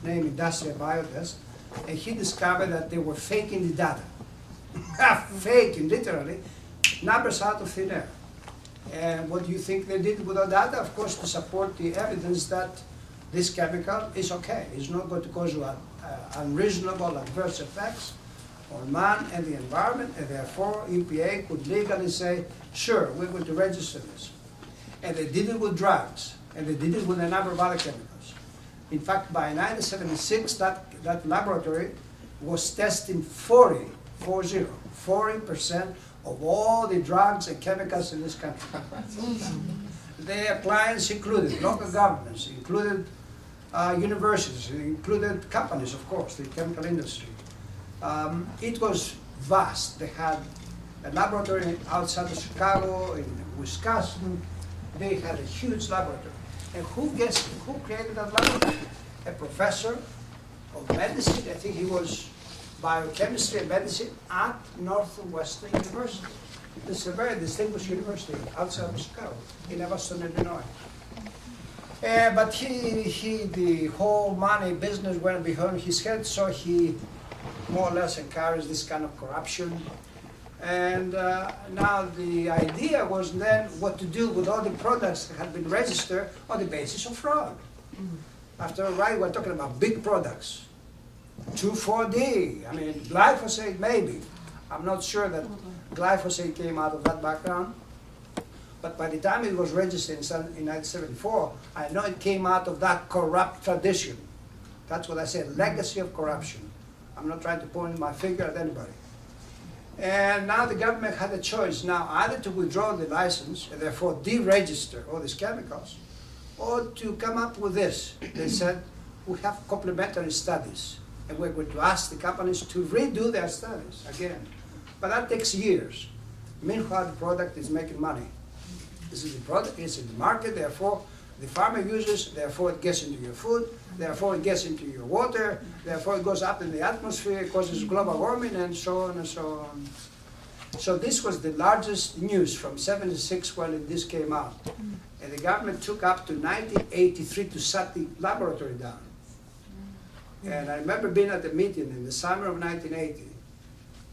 named Industrial Biotest, and he discovered that they were faking the data. Faking, literally, numbers out of thin air. And what do you think they did with the data? Of course, to support the evidence that this chemical is okay. It's not going to cause you unreasonable adverse effects on man and the environment, and therefore EPA could legally say, sure, we're going to register this. And they did it with drugs, and they did it with a number of other chemicals. In fact, by 1976, that laboratory was testing 40% of all the drugs and chemicals in this country. Their clients included local governments, included universities, included companies, of course, the chemical industry. It was vast. They had a laboratory outside of Chicago, in Wisconsin. They had a huge laboratory. And who created that laboratory? A professor of medicine, I think he was biochemistry and medicine at Northwestern University. This is a very distinguished university outside of Chicago, in Evanston, Illinois. But the whole money business went behind his head, so he more or less encouraged this kind of corruption. And now the idea was then what to do with all the products that had been registered on the basis of fraud. After all, right, we're talking about big products. 2,4-D, I mean, glyphosate maybe. I'm not sure that glyphosate came out of that background. But by the time it was registered in 1974, I know it came out of that corrupt tradition. That's what I said, legacy of corruption. I'm not trying to point my finger at anybody. And now the government had a choice now either to withdraw the license and therefore deregister all these chemicals, or to come up with this. They said, we have complementary studies, and we're going to ask the companies to redo their studies again. But that takes years. Meanwhile, the product is making money. This is the product, it's in the market, therefore the farmer uses, therefore it gets into your food, therefore it gets into your water, therefore it goes up in the atmosphere, it causes global warming, and so on and so on. So this was the largest news from '76 when this came out. And the government took up to 1983 to shut the laboratory down. And I remember being at a meeting in the summer of 1980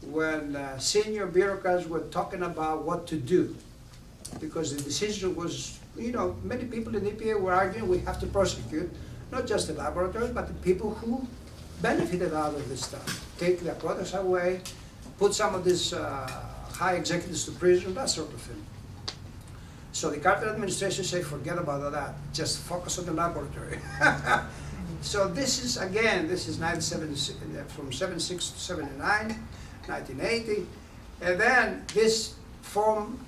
when senior bureaucrats were talking about what to do. Because the decision was, you know, many people in the EPA were arguing we have to prosecute not just the laboratories, but the people who benefited out of this stuff. Take their products away, put some of these high executives to prison, that sort of thing. So the Carter administration said, forget about that, just focus on the laboratory. So this is, again, this is 1976, from 76 to 79, 1980, and then this formed.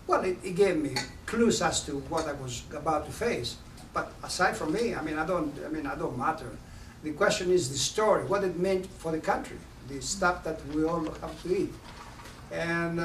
Well, it gave me clues as to what I was about to face. But aside from me, I don't matter. The question is the story, what it meant for the country, the stuff that we all have to eat. And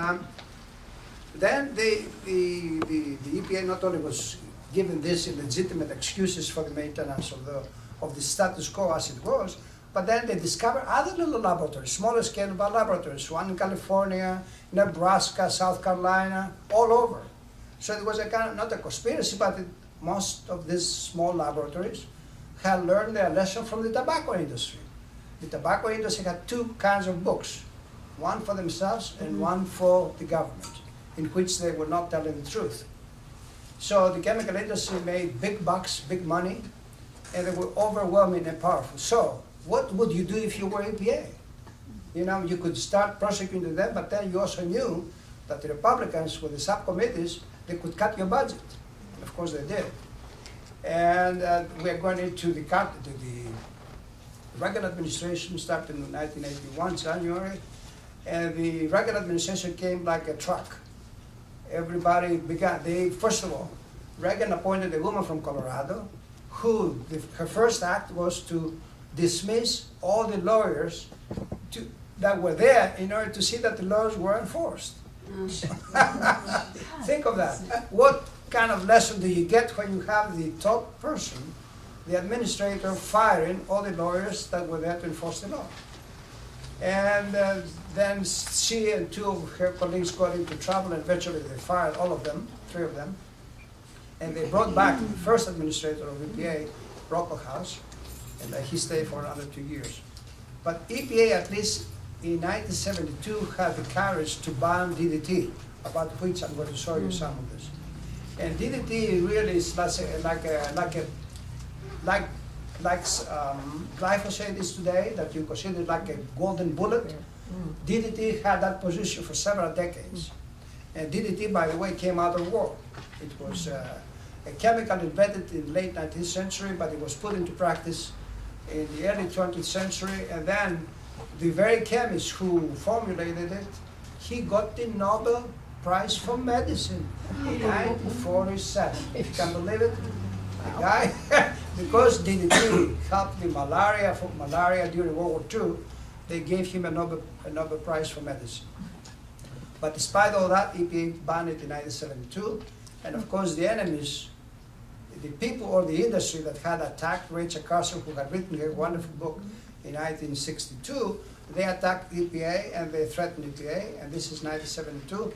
then the EPA not only was given these illegitimate excuses for the maintenance of the status quo as it was, but then they discovered other little laboratories, smaller scale laboratories, one in California, Nebraska, South Carolina, all over. So it was a kind of, not a conspiracy, but most of these small laboratories had learned their lesson from the tobacco industry. The tobacco industry had two kinds of books, one for themselves and one for the government, in which they were not telling the truth. So the chemical industry made big bucks, big money, and they were overwhelming and powerful. So what would you do if you were EPA? You know, you could start prosecuting them, but then you also knew that the Republicans with the subcommittees, they could cut your budget. Of course they did. And we are going into the Reagan administration started in 1981, January, and the Reagan administration came like a truck. Everybody began, first of all, Reagan appointed a woman from Colorado who, her first act was to dismiss all the lawyers that were there in order to see that the laws were enforced. Think of that. What kind of lesson do you get when you have the top person, the administrator, firing all the lawyers that were there to enforce the law? And then she and two of her colleagues got into trouble, and eventually they fired all of them, three of them. And they brought back the first administrator of EPA, Rockwell House, and he stayed for another 2 years. But EPA, at least in 1972, had the courage to ban DDT, about which I'm going to show you some of this. And DDT really is like glyphosate is today, that you consider like a golden bullet. DDT had that position for several decades. And DDT, by the way, came out of war. It was a chemical invented in the late 19th century, but it was put into practice in the early 20th century. And then the very chemist who formulated it, he got the Nobel Prize for Medicine in 1947. If you can believe it, the guy, because DDT helped the malaria during World War II, they gave him a Nobel Prize for Medicine. But despite all that, EPA banned it in 1972. And of course, the enemies, the people or the industry that had attacked Rachel Carson, who had written a wonderful book in 1962, they attacked EPA and they threatened EPA, and this is 1972.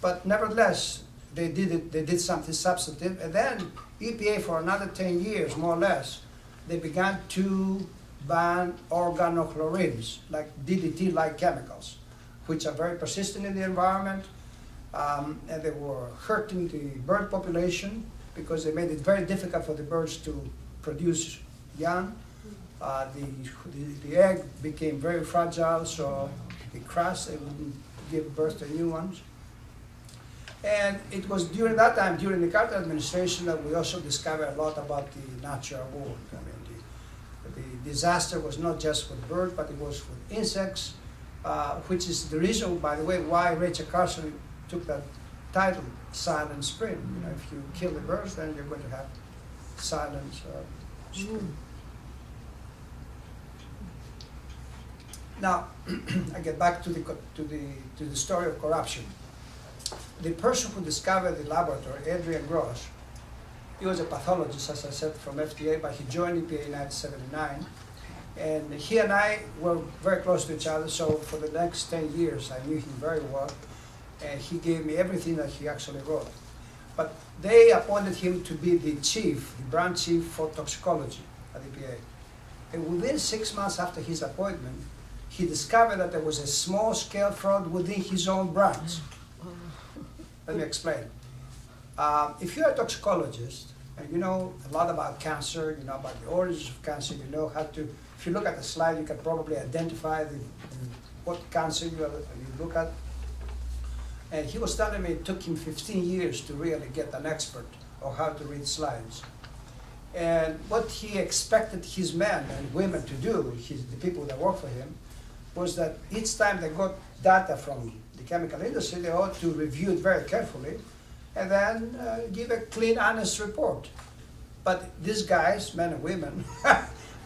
But nevertheless, they did something substantive, and then EPA for another 10 years, more or less, they began to ban organochlorines, like DDT-like chemicals, which are very persistent in the environment, and they were hurting the bird population because they made it very difficult for the birds to produce young. The egg became very fragile, so it crashed, they wouldn't give birth to new ones. And it was during that time, during the Carter administration, that we also discovered a lot about the natural world. I mean, the disaster was not just with birds, but it was with insects, which is the reason, by the way, why Rachel Carson took that title, Silent Spring. You know, if you kill the birds, then you're going to have silent spring. Now, I get back to the story of corruption. The person who discovered the laboratory, Adrian Ross, he was a pathologist, as I said, from FDA, but he joined EPA in 1979. And he and I were very close to each other, so for the next 10 years, I knew him very well. And he gave me everything that he actually wrote. But they appointed him to be the chief, the branch chief for toxicology at EPA. And within 6 months after his appointment, he discovered that there was a small-scale fraud within his own branch. Let me explain. If you're a toxicologist, and you know a lot about cancer, you know about the origins of cancer, you know how to, if you look at the slide, you can probably identify what cancer you look at. And he was telling me it took him 15 years to really get an expert on how to read slides. And what he expected his men and women to do, the people that work for him, was that each time they got data from the chemical industry, they ought to review it very carefully and then give a clean, honest report. But these guys, men and women,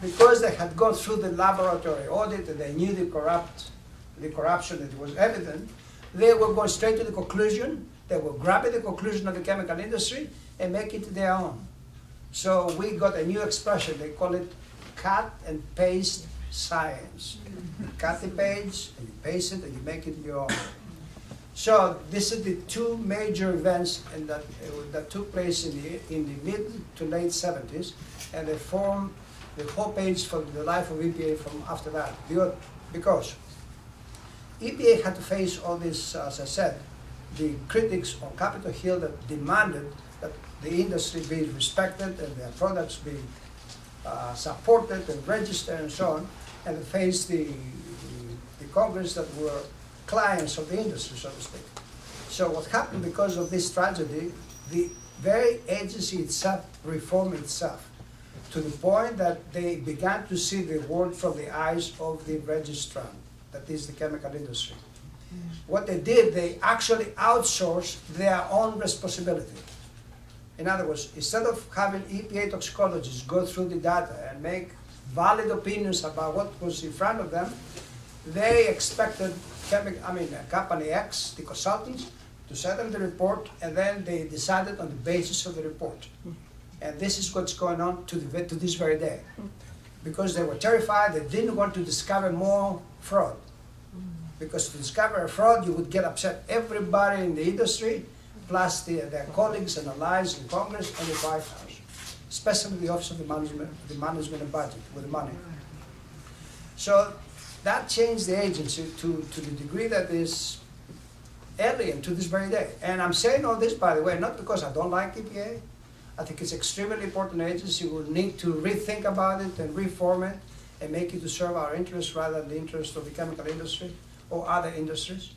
because they had gone through the laboratory audit and they knew the corruption that was evident, they were going straight to the conclusion. They were grabbing the conclusion of the chemical industry and make it their own. So we got a new expression. They call it cut and paste science. You cut the page, and you paste it, and you make it your own. So this is the two major events that took place in the mid to late 70s, and they formed the whole page for the life of EPA from after that. Because EPA had to face all this, as I said, the critics on Capitol Hill that demanded that the industry be respected and their products be supported and registered and so on, and face the Congress that were clients of the industry, so to speak. So what happened because of this tragedy, the very agency itself reformed itself to the point that they began to see the world from the eyes of the registrant, that is the chemical industry. What they did, they actually outsourced their own responsibility. In other words, instead of having EPA toxicologists go through the data and make valid opinions about what was in front of them, they expected company X, the consultants, to send them the report, and then they decided on the basis of the report. And this is what's going on to this very day. Because they were terrified, they didn't want to discover more fraud. Because to discover a fraud, you would get upset everybody in the industry, plus their colleagues and allies in Congress and the White House. especially the Office of the Management and Budget, with the money. So that changed the agency to the degree that is alien to this very day. And I'm saying all this, by the way, not because I don't like EPA. I think it's extremely important agency. We need to rethink about it and reform it and make it to serve our interests rather than the interest of the chemical industry or other industries.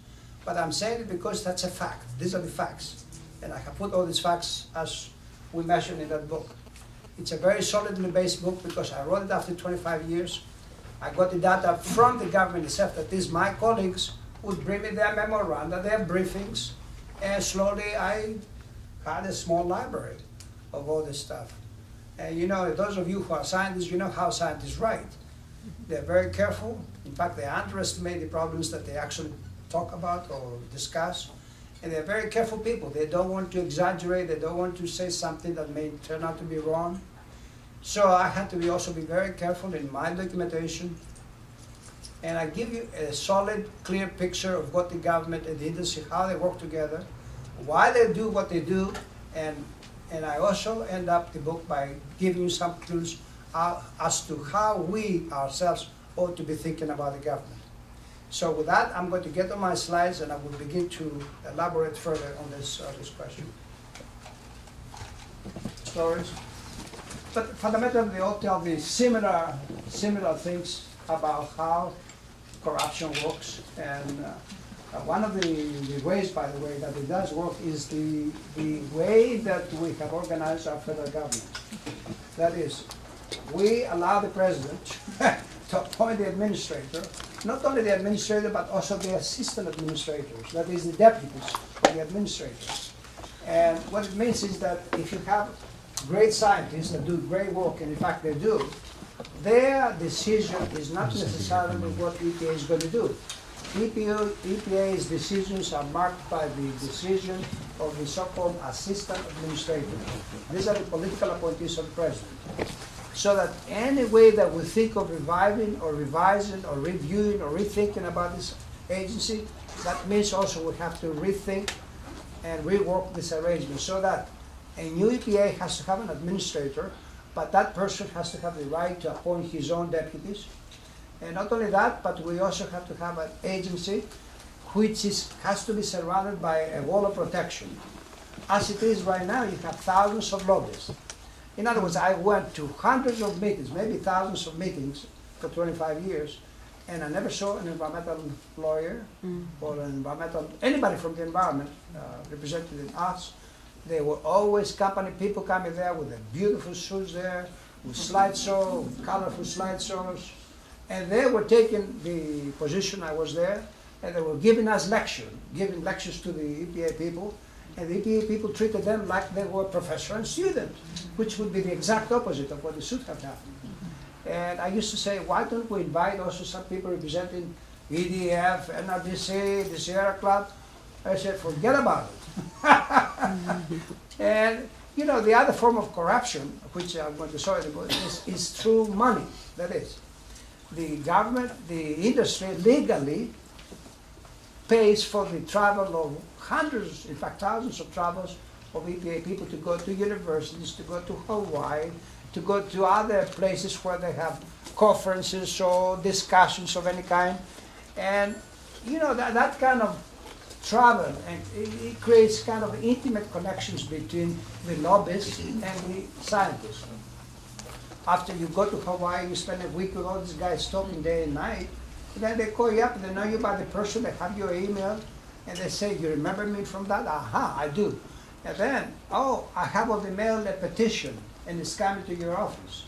But I'm saying it because that's a fact. These are the facts. And I have put all these facts as we mentioned in that book. It's a very solidly based book because I wrote it after 25 years. I got the data from the government itself that these my colleagues would bring me their memoranda, their briefings, and slowly I had a small library of all this stuff. And you know, those of you who are scientists, you know how scientists write. They're very careful. In fact, they underestimate the problems that they actually talk about or discuss. And they're very careful people. They don't want to exaggerate. They don't want to say something that may turn out to be wrong. So I had to also be very careful in my documentation. And I give you a solid, clear picture of what the government and the industry, how they work together, why they do what they do, and I also end up the book by giving you some clues as to how we ourselves ought to be thinking about the government. So with that, I'm going to get on my slides and I will begin to elaborate further on this question. Stories. But fundamentally, they all tell the similar things about how corruption works. And one of the ways, by the way, that it does work is the way that we have organized our federal government. That is, we allow the president to appoint the administrator, not only the administrator, but also the assistant administrators, that is the deputies of the administrators. And what it means is that if you have great scientists that do great work, and in fact they do, their decision is not necessarily what EPA is going to do. EPA's decisions are marked by the decision of the so-called assistant administrator. These are the political appointees of the president. So that any way that we think of reviving or revising or reviewing or rethinking about this agency, that means also we have to rethink and rework this arrangement so that a new EPA has to have an administrator, but that person has to have the right to appoint his own deputies. And not only that, but we also have to have an agency which has to be surrounded by a wall of protection. As it is right now, you have thousands of lobbyists. In other words, I went to hundreds of meetings, maybe thousands of meetings for 25 years, and I never saw an environmental lawyer or an environmental, anybody from the environment representing us. They were always company people coming there with the beautiful suits there, with slideshow, colorful slideshows, and they were taking the position I was there, and they were giving us giving lectures to the EPA people, and the EPA people treated them like they were professor and student, which would be the exact opposite of what it should have happened. And I used to say, why don't we invite also some people representing EDF, NRDC, the Sierra Club? I said, forget about it. And you know, the other form of corruption, which I'm going to show you, is through money. That is, the government, the industry legally pays for the travel of hundreds, in fact thousands of travels of EPA people to go to universities, to go to Hawaii, to go to other places where they have conferences or discussions of any kind. And you know, that kind of travel, and it creates kind of intimate connections between the lobbyists and the scientists. After you go to Hawaii, you spend a week with all these guys talking day and night, and then they call you up and they know you by the person, they have your email, and they say, you remember me from that? Aha, I do. And then, oh, I have on the mail a petition, and it's coming to your office.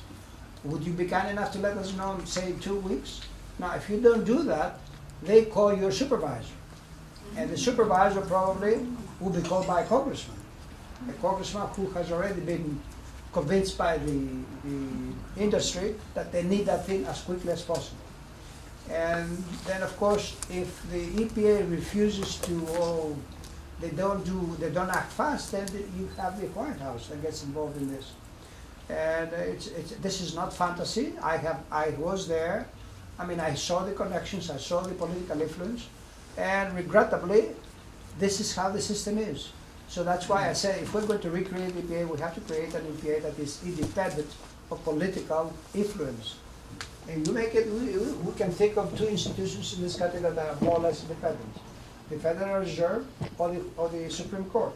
Would you be kind enough to let us know in, say, 2 weeks? Now, if you don't do that, they call your supervisor. And the supervisor probably will be called by a congressman who has already been convinced by the industry that they need that thing as quickly as possible. And then, of course, if the EPA refuses to, or they don't act fast, then you have the White House that gets involved in this. And this is not fantasy. I was there. I mean, I saw the connections. I saw the political influence. And regrettably, this is how the system is. So that's why I said if we're going to recreate EPA, we have to create an EPA that is independent of political influence. And you make it, we can think of two institutions in this country that are more or less independent. The Federal Reserve or the Supreme Court.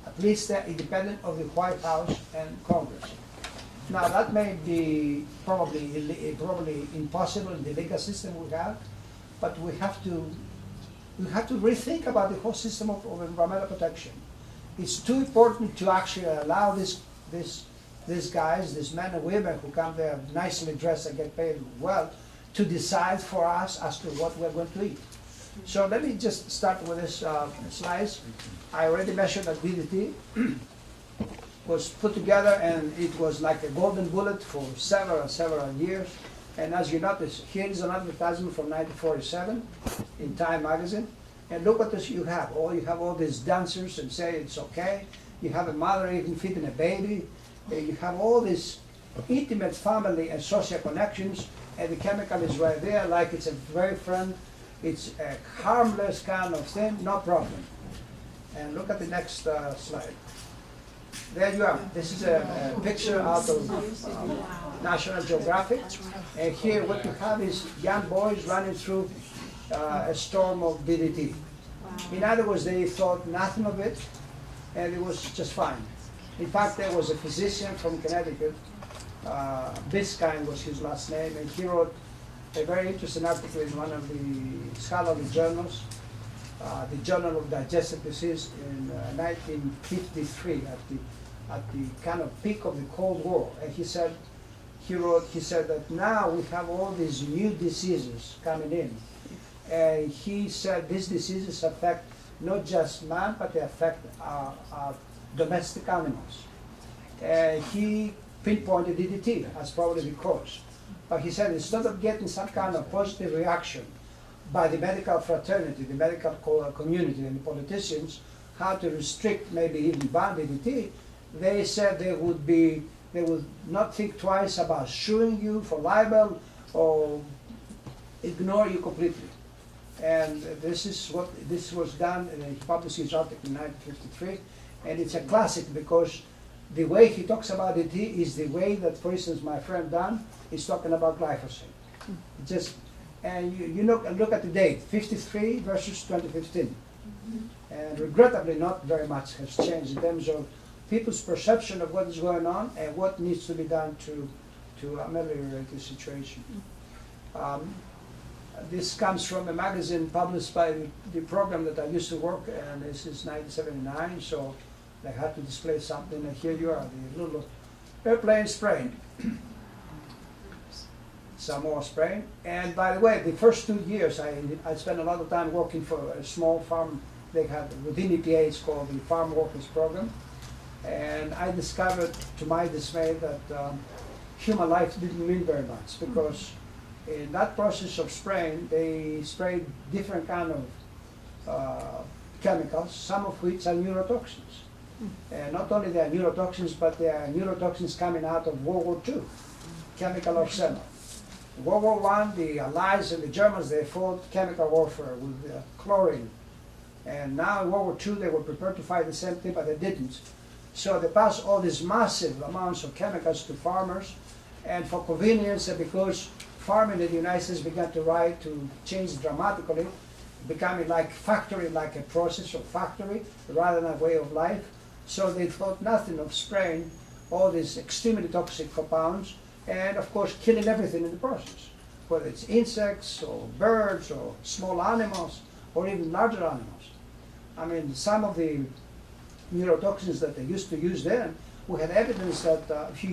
At least they're independent of the White House and Congress. Now that may be probably impossible in the legal system we have, but we have to rethink about the whole system of environmental protection. It's too important to actually allow these guys, these men and women who come there nicely dressed and get paid well, to decide for us as to what we're going to eat. So let me just start with this slice. I already mentioned that DDT was put together, and it was like a golden bullet for several years. And as you notice, here is an advertisement from 1947 in Time magazine. And look what this you have. You have all these dancers and say it's okay. You have a mother even feeding a baby. You have all these intimate family and social connections, and the chemical is right there, like it's a very friend. It's a harmless kind of thing, no problem. And look at the next slide. There you are. This is a picture out of National Geographic. And here what you have is young boys running through a storm of DDT. In other words, they thought nothing of it, and it was just fine. In fact, there was a physician from Connecticut, Biskine was his last name, and he wrote a very interesting article in one of the scholarly journals, the Journal of Digestive Disease, in 1953, at the kind of peak of the Cold War. And he said that now we have all these new diseases coming in. And he said these diseases affect not just man, but they affect our domestic animals. And he pinpointed DDT as probably the cause. But he said instead of getting some kind of positive reaction by the medical fraternity, the medical community, and the politicians, how to restrict, maybe even ban DDT, they said they would not think twice about suing you for libel or ignore you completely. And this was done, and he published his article in 1953, and it's a classic because the way he talks about it is the way that, for instance, my friend Dan is talking about glyphosate. And you look at the date, 53 versus 2015. And regrettably, not very much has changed in terms of people's perception of what is going on and what needs to be done to ameliorate the situation. This comes from a magazine published by the program that I used to work, and this is 1979, so they had to display something, and here you are, the little airplane spraying. Some more spraying. And by the way, the first 2 years, I spent a lot of time working for a small farm. They had, within EPA, it's called the Farm Workers Program. And I discovered, to my dismay, that human life didn't mean very much, because in that process of spraying, they sprayed different kind of chemicals, some of which are neurotoxins. And not only they are neurotoxins, but they are neurotoxins coming out of World War II, chemical arsenal. In World War I, the Allies and the Germans, they fought chemical warfare with chlorine. And now in World War II, they were prepared to fight the same thing, but they didn't. So they passed all these massive amounts of chemicals to farmers, and for convenience, and because farming in the United States began to change dramatically, becoming like factory, like a process of factory, rather than a way of life. So they thought nothing of spraying all these extremely toxic compounds, and of course killing everything in the process, whether it's insects or birds or small animals or even larger animals. I mean, some of the neurotoxins that they used to use then, we had evidence that if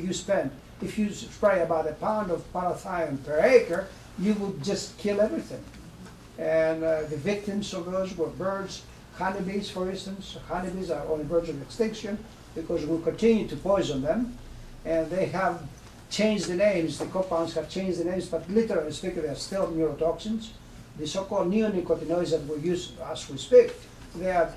you spray about a pound of parathion per acre, you would just kill everything. And the victims of those were birds, honeybees, for instance. Honeybees are on the verge of extinction because we continue to poison them, and they have changed the names. The compounds have changed the names, but literally speaking, they are still neurotoxins. The so-called neonicotinoids that we use as we speak, they are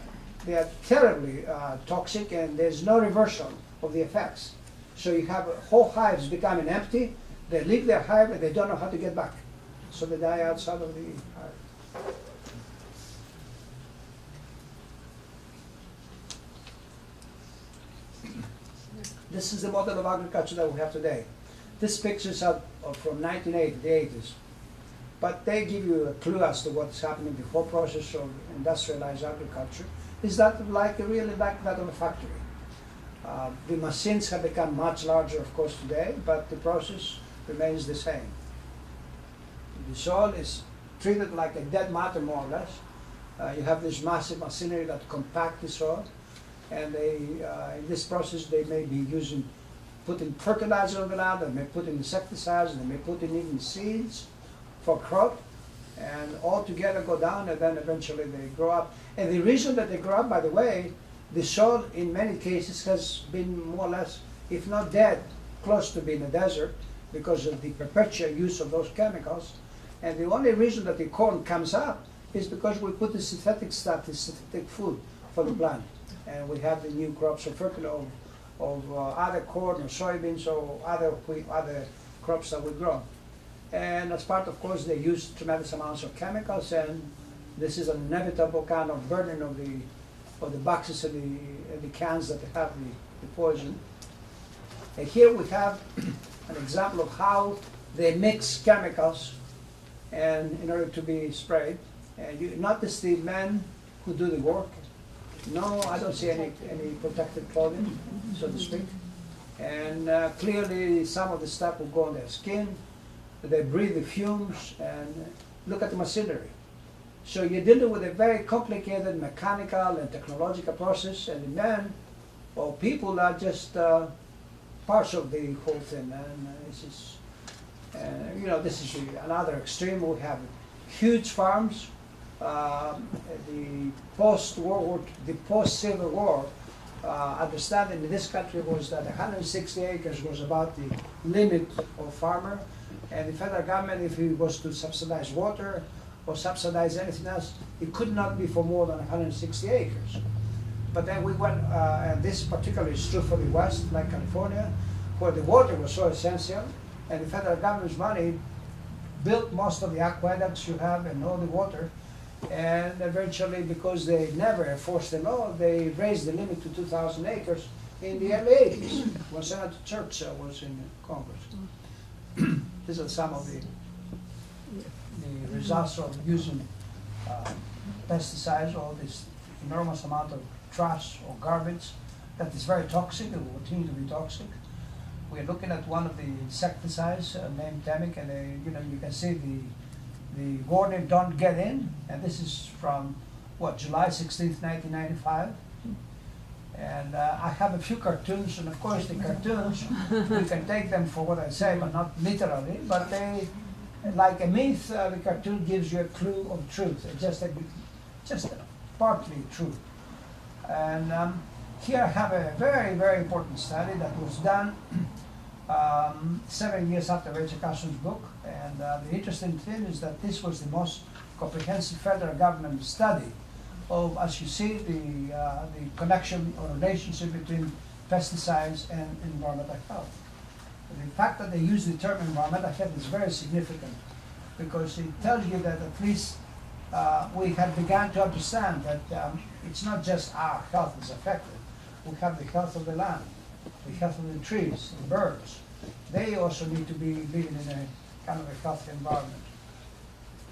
terribly toxic, and there's no reversal of the effects. So you have whole hives becoming empty. They leave their hive and they don't know how to get back. So they die outside of the hive. This is the model of agriculture that we have today. These pictures are from 1980, the 80s. But they give you a clue as to what's happening. The whole process of industrialized agriculture is that really like that of a factory. The machines have become much larger, of course, today, but the process remains the same. The soil is treated like a dead matter, more or less. You have this massive machinery that compact the soil, and in this process they may be putting fertilizer on the land, they may put in insecticides, they may put in even seeds for crop, and all together go down, and then eventually they grow up. And the reason that they grow up, by the way, the soil in many cases has been more or less, if not dead, close to being a desert because of the perpetual use of those chemicals. And the only reason that the corn comes up is because we put the synthetic stuff, the synthetic food for the plant. And we have the new crops of fertilizer, of other corn or soybeans or other crops that we grow. And as part, of course, they use tremendous amounts of chemicals, and this is an inevitable kind of burden of the boxes and the cans that have the poison. And here we have an example of how they mix chemicals and in order to be sprayed. And you notice the men who do the work. No, I don't see any protective clothing, so to speak. And clearly some of the stuff will go on their skin. They breathe the fumes, and look at the machinery. So you're dealing with a very complicated mechanical and technological process, and the men or people are just parts of the whole thing. And this is, this is another extreme. We have huge farms. The post-Civil War understanding in this country was that 160 acres was about the limit of farmer. And the federal government, if it was to subsidize water or subsidize anything else, it could not be for more than 160 acres. But then we went, and this particularly is true for the West, like California, where the water was so essential, and the federal government's money built most of the aqueducts you have and all the water. And eventually, because they never enforced the law, they raised the limit to 2,000 acres in the early 80s, when Senator Church was in Congress. These are some of the results of using pesticides, all this enormous amount of trash or garbage that is very toxic and will continue to be toxic. We're looking at one of the insecticides named Temic, and you can see the warning, don't get in, and this is from July 16th, 1995. And I have a few cartoons, and of course the cartoons, we can take them for what I say, but not literally, but they, like a myth, the cartoon gives you a clue of truth, just partly true. And here I have a very, very important study that was done 7 years after Rachel Carson's book, and the interesting thing is that this was the most comprehensive federal government study of, as you see, the connection or relationship between pesticides and environmental health. The fact that they use the term environmental health is very significant, because it tells you that at least we have begun to understand that it's not just our health is affected. We have the health of the land, the health of the trees, the birds. They also need to be living in a kind of a healthy environment.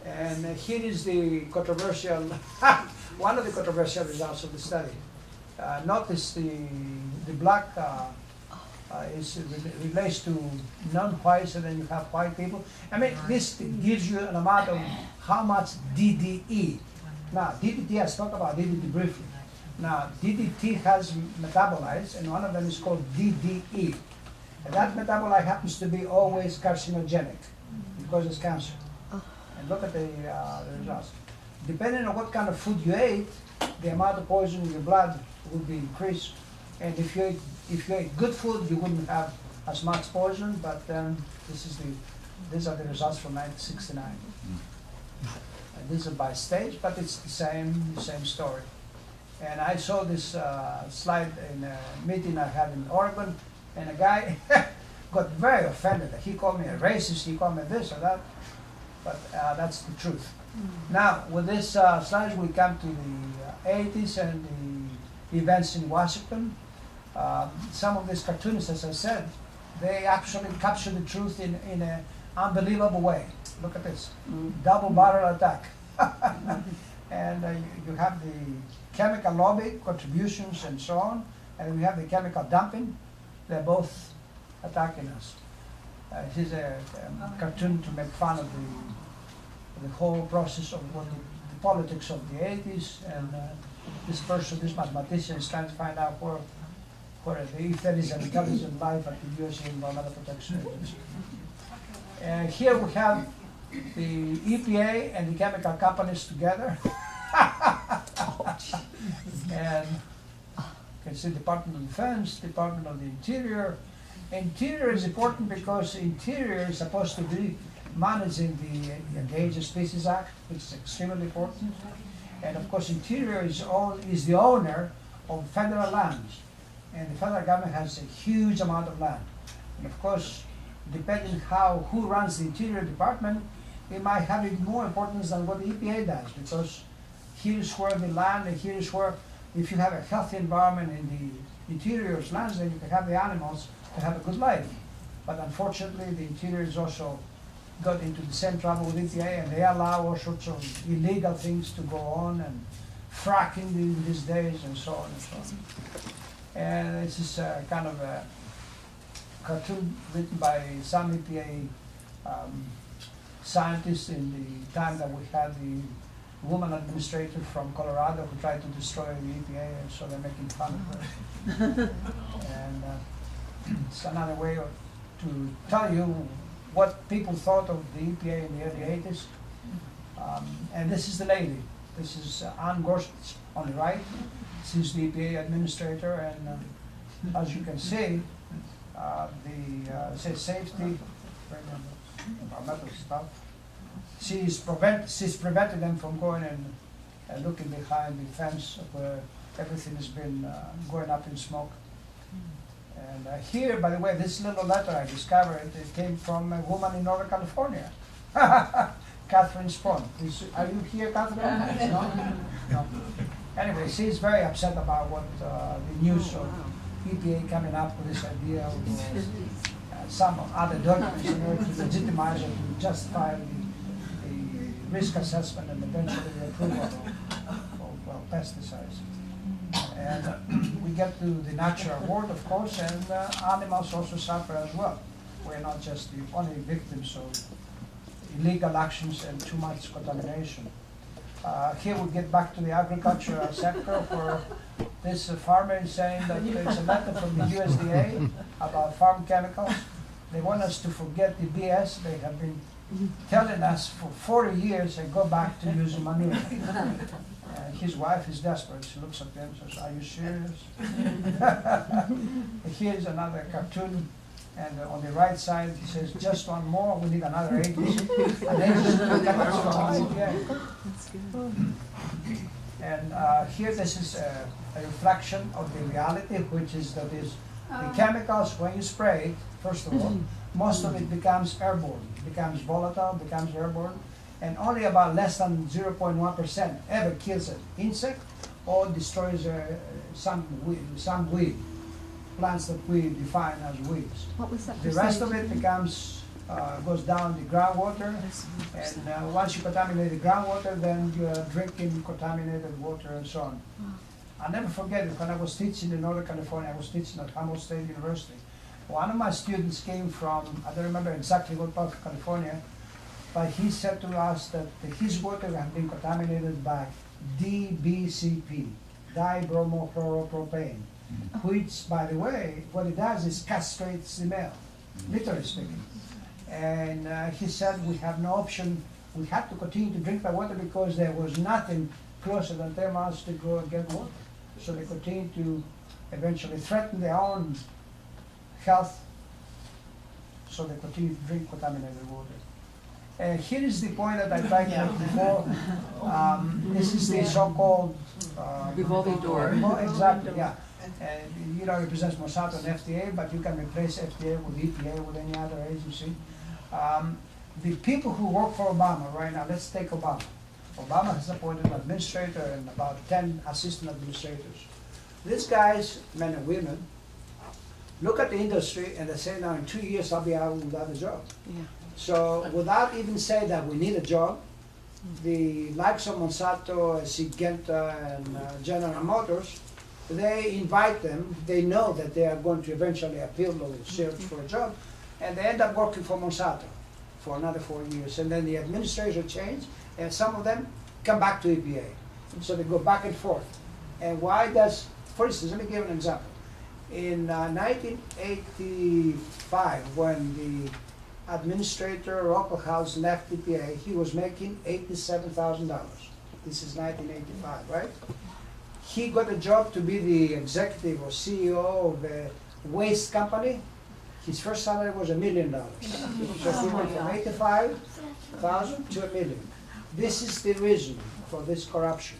And here is the controversial, one of the controversial results of the study. Notice the black relates to non-whites, and then you have white people. I mean, this gives you an amount of how much DDE. Now, DDT, I spoke about DDT briefly. Now, DDT has metabolites, and one of them is called DDE. And that metabolite happens to be always carcinogenic. It causes cancer. And look at the results. Depending on what kind of food you ate, the amount of poison in your blood will be increased. And if you ate good food, you wouldn't have as much poison. But these are the results from 1969. And these are by stage, but it's the same story. And I saw this slide in a meeting I had in Oregon, and a guy got very offended. He called me a racist. He called me this or that. But that's the truth. Now, with this slide, we come to the 80s and the events in Washington. some of these cartoonists, as I said, they actually capture the truth in an unbelievable way. Look at this, double barrel attack. And you have the chemical lobby contributions and so on, and we have the chemical dumping. They're both attacking us. This is a cartoon to make fun of the whole process of what the politics of the 80s, and this person, this mathematician, is trying to find out if there is an intelligent life at the U.S. Environmental Protection Agency. And here we have the EPA and the chemical companies together. And you can see Department of Defense, Department of the Interior. Interior is important because Interior is supposed to be managing the Endangered Species Act, which is extremely important. And of course, Interior is the owner of federal lands. And the federal government has a huge amount of land. And of course, depending who runs the Interior Department, it might have even more importance than what the EPA does, because here's where the land, and here's where, if you have a healthy environment in the Interior's lands, then you can have the animals to have a good life. But unfortunately, the Interior has also got into the same trouble with EPA, and they allow all sorts of illegal things to go on, and fracking in these days, and so on and so on. And this is kind of a cartoon written by some EPA scientists in the time that we had the woman administrator from Colorado who tried to destroy the EPA, and so they're making fun of her. And it's another way to tell you what people thought of the EPA in the early 80s. And this is the lady. This is Ann Gorst on the right. She's the EPA administrator, and as you can see, says safety, environmental stuff. She's prevented them from going and looking behind the fence where everything has been going up in smoke. And here, by the way, this little letter I discovered, it came from a woman in Northern California, Catherine Spohn. Are you here, Catherine? No? No. Anyway, she's very upset about what the news of EPA coming up with this idea of some other documents in order to legitimize or to justify the risk assessment and eventually the approval of pesticides. And we get to the natural world, of course, and animals also suffer as well. We're not just the only victims of illegal actions and too much contamination. Here we get back to the agricultural sector, where this farmer is saying that there's a letter from the USDA about farm chemicals. They want us to forget the BS they have been telling us for 40 years and go back to using manure. And his wife is desperate. She looks at him and says, "Are you serious?" Here's another cartoon. And on the right side, he says, "Just one more, we need another agency." And here, this is a reflection of the reality, which is that the chemicals, when you spray it, first of all, most of it becomes airborne, becomes volatile, becomes airborne, and only about less than 0.1% ever kills an insect or destroys some weed. Plants that we define as weeds. What was that? The rest of it becomes goes down the groundwater, and once you contaminate the groundwater, then you are drinking contaminated water and so on. I'll never forget it. When I was teaching in Northern California, I was teaching at Humboldt State University. One of my students came from, I don't remember exactly what part of California, but he said to us that his water had been contaminated by DBCP, dibromochloropropane, which, by the way, what it does is castrates the male, literally speaking. And he said we have no option. We had to continue to drink the water because there was nothing closer than 10 miles to go and get water. So they continued to eventually threaten their own health, so they continue to drink contaminated water. Here is the point that I tried to make before. This is the so-called revolving door. Exactly, yeah. And you know, it represents Monsanto and FDA, but you can replace FDA with EPA, with any other agency. The people who work for Obama right now, let's take Obama. Obama has appointed an administrator and about 10 assistant administrators. These guys, men and women, look at the industry and they say now in 2 years I'll be out without a job. Yeah. So without even saying that we need a job, the likes of Monsanto, Syngenta, and General Motors, they invite them. They know that they are going to eventually appeal or search for a job, and they end up working for Monsanto for another 4 years. And then the administration change, and some of them come back to EPA. So they go back and forth. And why does, for instance, let me give an example. In 1985, when the administrator Rocklehouse left EPA, he was making $87,000. This is 1985, right? He got a job to be the executive or CEO of a waste company. His first salary was $1 million. So he went from 85,000 to $1 million. This is the reason for this corruption.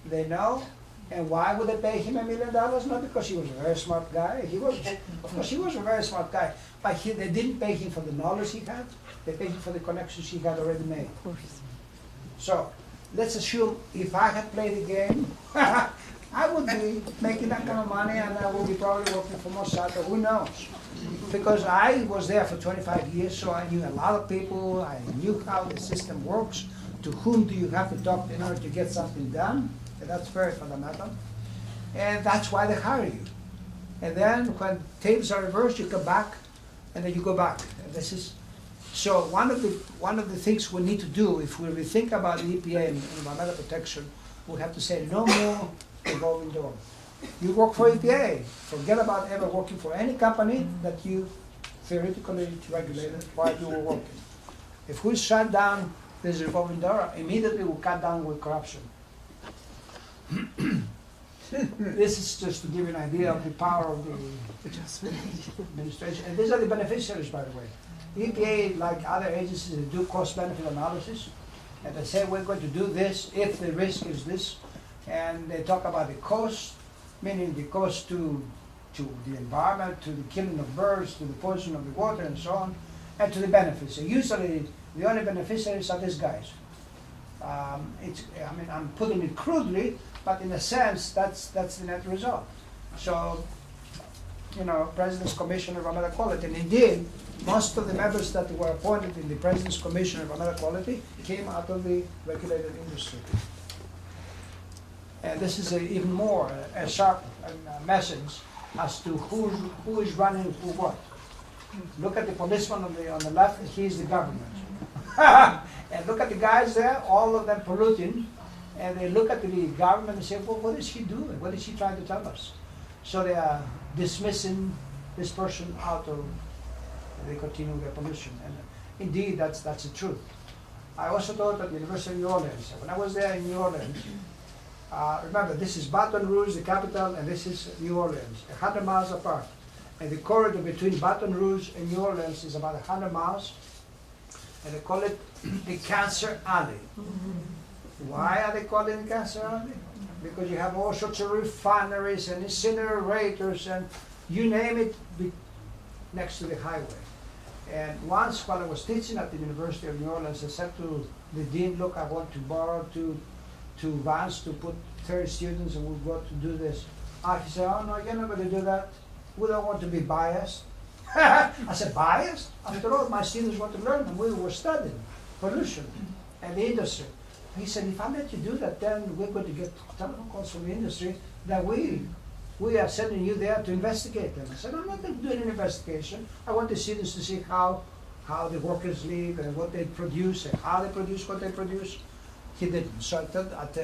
They know. And why would they pay him $1 million? Not because he was a very smart guy. He was, of course, he was a very smart guy. But they didn't pay him for the knowledge he had. They paid him for the connections he had already made. Of course. So let's assume if I had played the game, I would be making that kind of money, and I would be probably working for Monsanto. Who knows? Because I was there for 25 years, so I knew a lot of people. I knew how the system works. To whom do you have to talk in order to get something done? And that's very fundamental. And that's why they hire you. And then when tables are reversed, you come back, and then you go back. And this is so one of the things we need to do if we think about the EPA and environmental protection. We have to say no more revolving door. You work for EPA. Forget about ever working for any company that you theoretically regulated while you were working. If we shut down this revolving door, immediately we cut down with corruption. This is just to give you an idea of the power of the administration. And these are the beneficiaries, by the way. The EPA, like other agencies, they do cost-benefit analysis. And they say, we're going to do this if the risk is this. And they talk about the cost, meaning the cost to the environment, to the killing of birds, to the pollution of the water, and so on, and to the benefits. And usually, the only beneficiaries are these guys. I mean, I'm putting it crudely, but in a sense, that's the net result. So, you know, President's Commission of Environmental Quality, and indeed, most of the members that were appointed in the President's Commission of Environmental Quality came out of the regulated industry. And this is even more a sharp message as to who is running who what. Look at the policeman on the left, he's the government. And look at the guys there, all of them polluting, and they look at the government and say, well, what is he doing? What is he trying to tell us? So they are dismissing this person out of, they continue their pollution. And indeed, that's the truth. I also taught at the University of New Orleans. When I was there in New Orleans, remember, this is Baton Rouge, the capital, and this is New Orleans, 100 miles apart. And the corridor between Baton Rouge and New Orleans is about 100 miles. And they call it the Cancer Alley. Why are they calling it Cancer Alley? Because you have all sorts of refineries and incinerators and you name it next to the highway. And once while I was teaching at the University of New Orleans, I said to the dean, look, I want to borrow two vans to put 30 students and we'll go to do this. He said, oh no, you're not going to do that. We don't want to be biased. I said, biased? After all, my students want to learn, and we were studying pollution and the industry. He said, if I let you do that, then we're going to get telephone calls from the industry that we are sending you there to investigate them. I said, I'm not going to do an investigation. I want the students to see how the workers live and what they produce and how they produce what they produce. He didn't. So I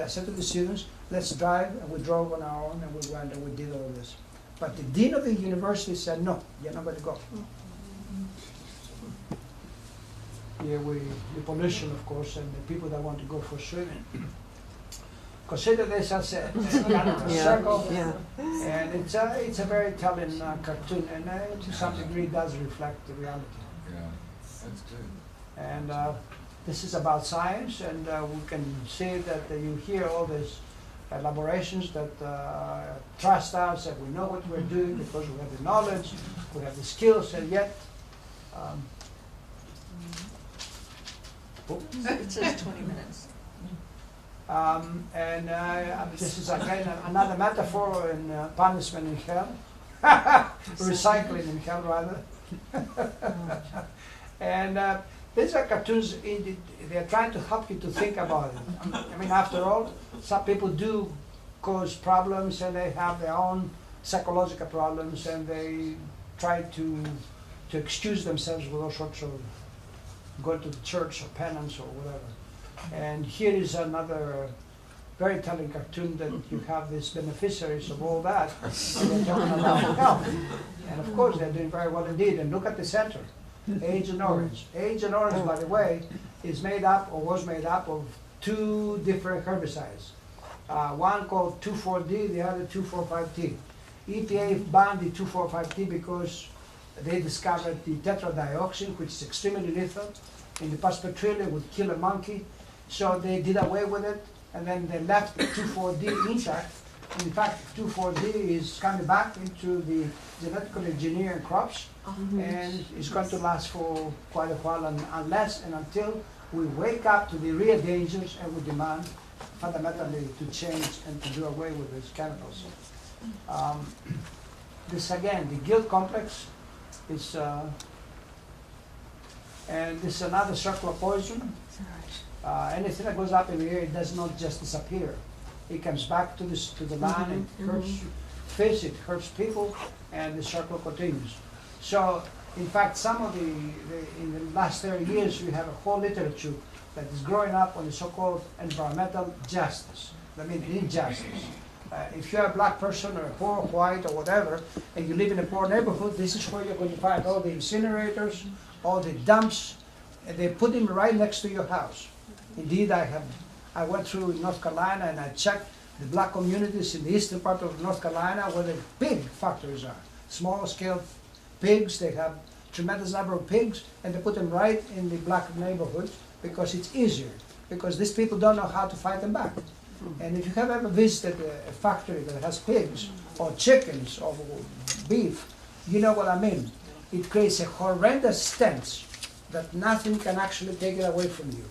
said to the students, let's drive, and we drove on our own, and we went and we did all this. But the dean of the university said, no, you're not going to go. Yeah, the pollution, of course, and the people that want to go for swimming. Consider this as a kind of a circle, and it's a very telling cartoon, and to some degree does reflect the reality. Yeah, that's good. And this is about science, and we can see that you hear all these elaborations that trust us, and we know what we're doing because we have the knowledge, we have the skills, and yet It says 20 minutes. This is again another metaphor in punishment in hell. recycling in hell rather. And these are cartoons, they're trying to help you to think about it. I mean, after all, some people do cause problems and they have their own psychological problems and they try to excuse themselves with all sorts of going to the church or penance or whatever. And here is another very telling cartoon that you have these beneficiaries of all that, and they're talking about health. And of course, they're doing very well indeed. And look at the center, Agent Orange. Agent Orange, by the way, is made up, or was made up, of two different herbicides. One called 2,4-D, the other 2,4,5-T. EPA banned the 2,4,5-T because they discovered the tetradioxin, which is extremely lethal. In the past petroleum, it would kill a monkey. So they did away with it, and then they left the 2,4-D intact. And in fact, 2,4-D is coming back into the genetically engineered crops, and it's going to last for quite a while, unless and until we wake up to the real dangers and we demand fundamentally to change and to do away with these chemicals. This again, the guilt complex is, and this is another circular poison. Anything that goes up in the air, it does not just disappear. It comes back to the land, it hurts fish, it hurts people, and the circle continues. So, in fact, some of in the last 30 years, we have a whole literature that is growing up on the so-called environmental justice. I mean, injustice. If you're a black person or a poor white or whatever, and you live in a poor neighborhood, this is where you're going to find all the incinerators, all the dumps, and they put them right next to your house. Indeed, I went through North Carolina and I checked the black communities in the eastern part of North Carolina where the pig factories are. Small scale pigs, they have tremendous number of pigs, and they put them right in the black neighborhoods because it's easier, because these people don't know how to fight them back. And if you have ever visited a factory that has pigs or chickens or beef, you know what I mean. It creates a horrendous stench that nothing can actually take it away from you.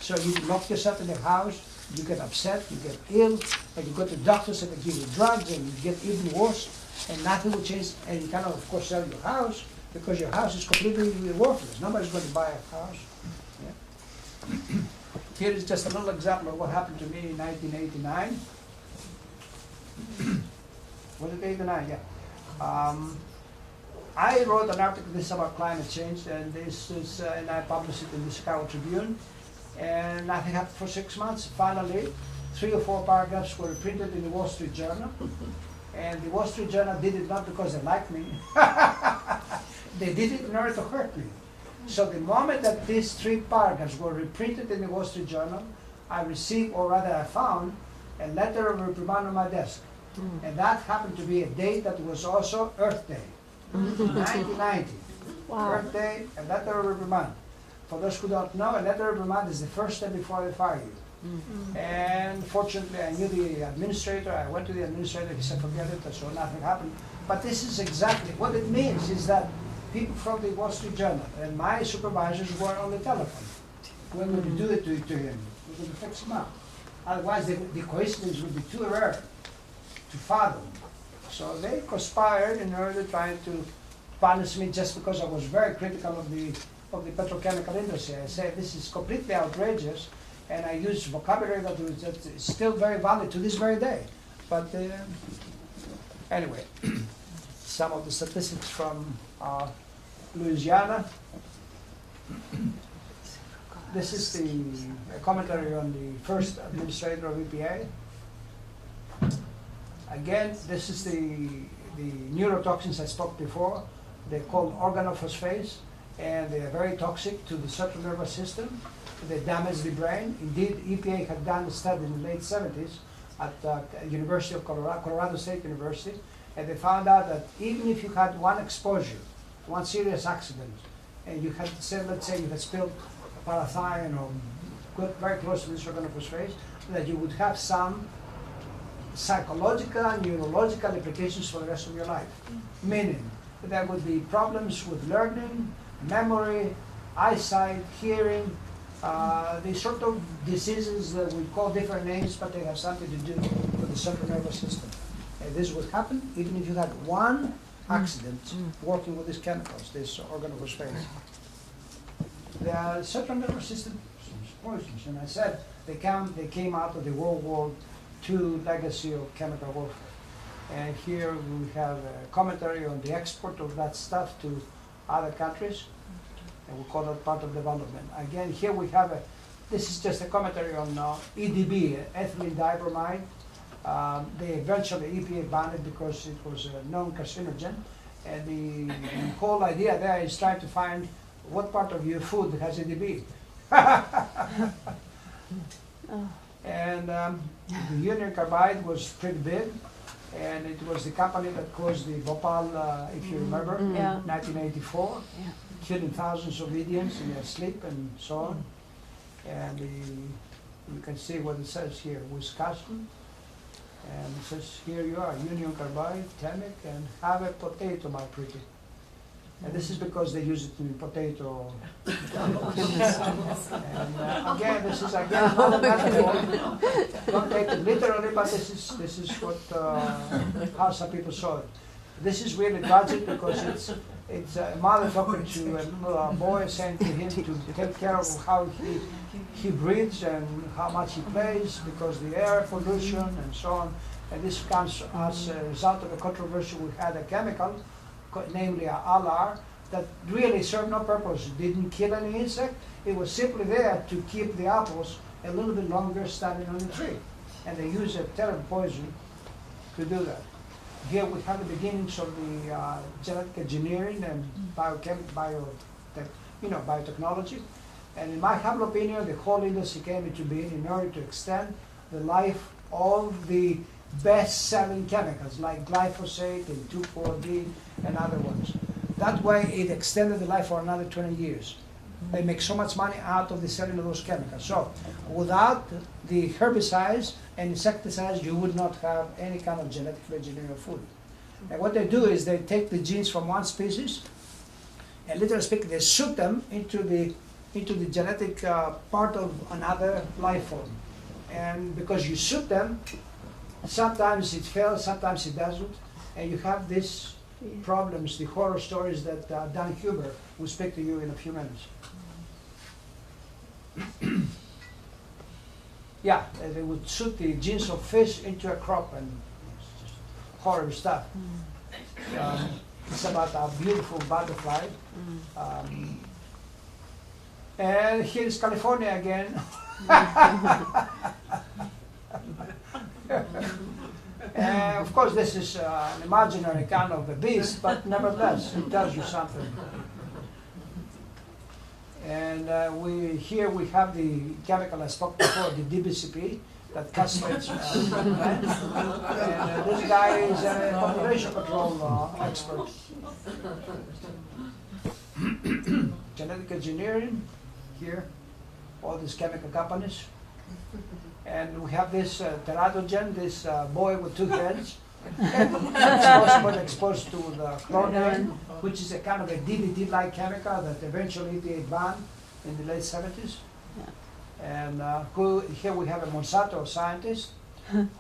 So you lock yourself in the house, you get upset, you get ill, and you go to doctors and they give you drugs and you get even worse, and nothing will change. And you cannot, of course, sell your house because your house is completely worthless. Nobody's going to buy a house. Yeah. Here is just a little example of what happened to me in 1989. Was it 89? Yeah. I wrote an article, this is about climate change, and this is, and I published it in the Chicago Tribune. And nothing happened for 6 months. Finally, 3 or 4 paragraphs were printed in the Wall Street Journal. And the Wall Street Journal did it not because they liked me. They did it in order to hurt me. So the moment that these 3 paragraphs were reprinted in the Wall Street Journal, I received, or rather I found, a letter of reprimand on my desk. And that happened to be a date that was also Earth Day, 1990. Wow. Earth Day, a letter of reprimand. For those who don't know, a letter of reprimand is the first step before they fire you. And fortunately, I knew the administrator. I went to the administrator. He said, forget it, so nothing happened. But this is exactly what it means, is that people from the Wall Street Journal and my supervisors were on the telephone. We're going to do it to him. We're going to fix him up. Otherwise, the coincidence would be too rare to fathom. So they conspired in order to try to punish me just because I was very critical of the petrochemical industry. I said this is completely outrageous, and I use vocabulary that is still very valid to this very day. But anyway, some of the statistics from Louisiana. This is the commentary on the first administrator of EPA. Again, this is the neurotoxins I spoke before. They're called organophosphates, and they are very toxic to the central nervous system. They damage the brain. Indeed, EPA had done a study in the late 70s at University of Colorado State University, and they found out that even if you had one exposure, one serious accident, and you had, let's say you had spilled parathion or got very close to this organophosphate, that you would have some psychological and neurological implications for the rest of your life. Meaning, there would be problems with learning, memory, eyesight, hearing, these sort of diseases that we call different names, but they have something to do with the central nervous system. And this would happen even if you had one accidents working with these chemicals, these organophosphates. They are central nervous system poisons, and I said they came out of the World War II legacy of chemical warfare. And here we have a commentary on the export of that stuff to other countries, and we call that part of development. Again, here we have this is just a commentary on EDB, ethylene dibromide. They eventually, EPA banned it because it was a known carcinogen. And the whole idea there is trying to find what part of your food has EDB. And the union carbide was pretty big. And it was the company that caused the Bhopal, if you remember, 1984, killing thousands of Indians in their sleep and so on. And you can see what it says here, Wisconsin. And it says, here you are, Union Carbide, Temic, and have a potato, my pretty. And this is because they use it in potato. And again, this is again not a metaphor. Don't take it literally, but this is what how some people saw it. This is really tragic because it's a mother talking to a little boy saying to him to take care of how he breathes and how much he plays because the air pollution and so on. And this comes as a result of a controversy. We had a chemical, namely a LR, that really served no purpose. It didn't kill any insect. It was simply there to keep the apples a little bit longer standing on the tree. And they used a terrible poison to do that. Here we have the beginnings of the genetic engineering and biotechnology. And in my humble opinion, the whole industry came into being in order to extend the life of the best-selling chemicals like glyphosate and 2,4-D and other ones. That way, it extended the life for another 20 years. They make so much money out of the selling of those chemicals. So, without the herbicides and insecticides, you would not have any kind of genetically engineered food. And what they do is they take the genes from one species, and literally speaking, they shoot them into the genetic part of another life form. And because you shoot them, sometimes it fails, sometimes it doesn't, and you have these problems, the horror stories that Dan Huber will speak to you in a few minutes. Yeah, they would shoot the genes of fish into a crop, and it's just horrible stuff. It's about a beautiful butterfly. And here is California again. Of course, this is an imaginary kind of a beast, but nevertheless, it tells you something. And here we have the chemical I spoke before, the DBCP, that castrates plants. And this guy is a population control expert. Genetic engineering, here, all these chemical companies. And we have this teratogen, this boy with two heads, exposed to the chlorine, which is a kind of a DDT-like chemical that eventually EPA banned in the late 70s. And here we have a Monsanto scientist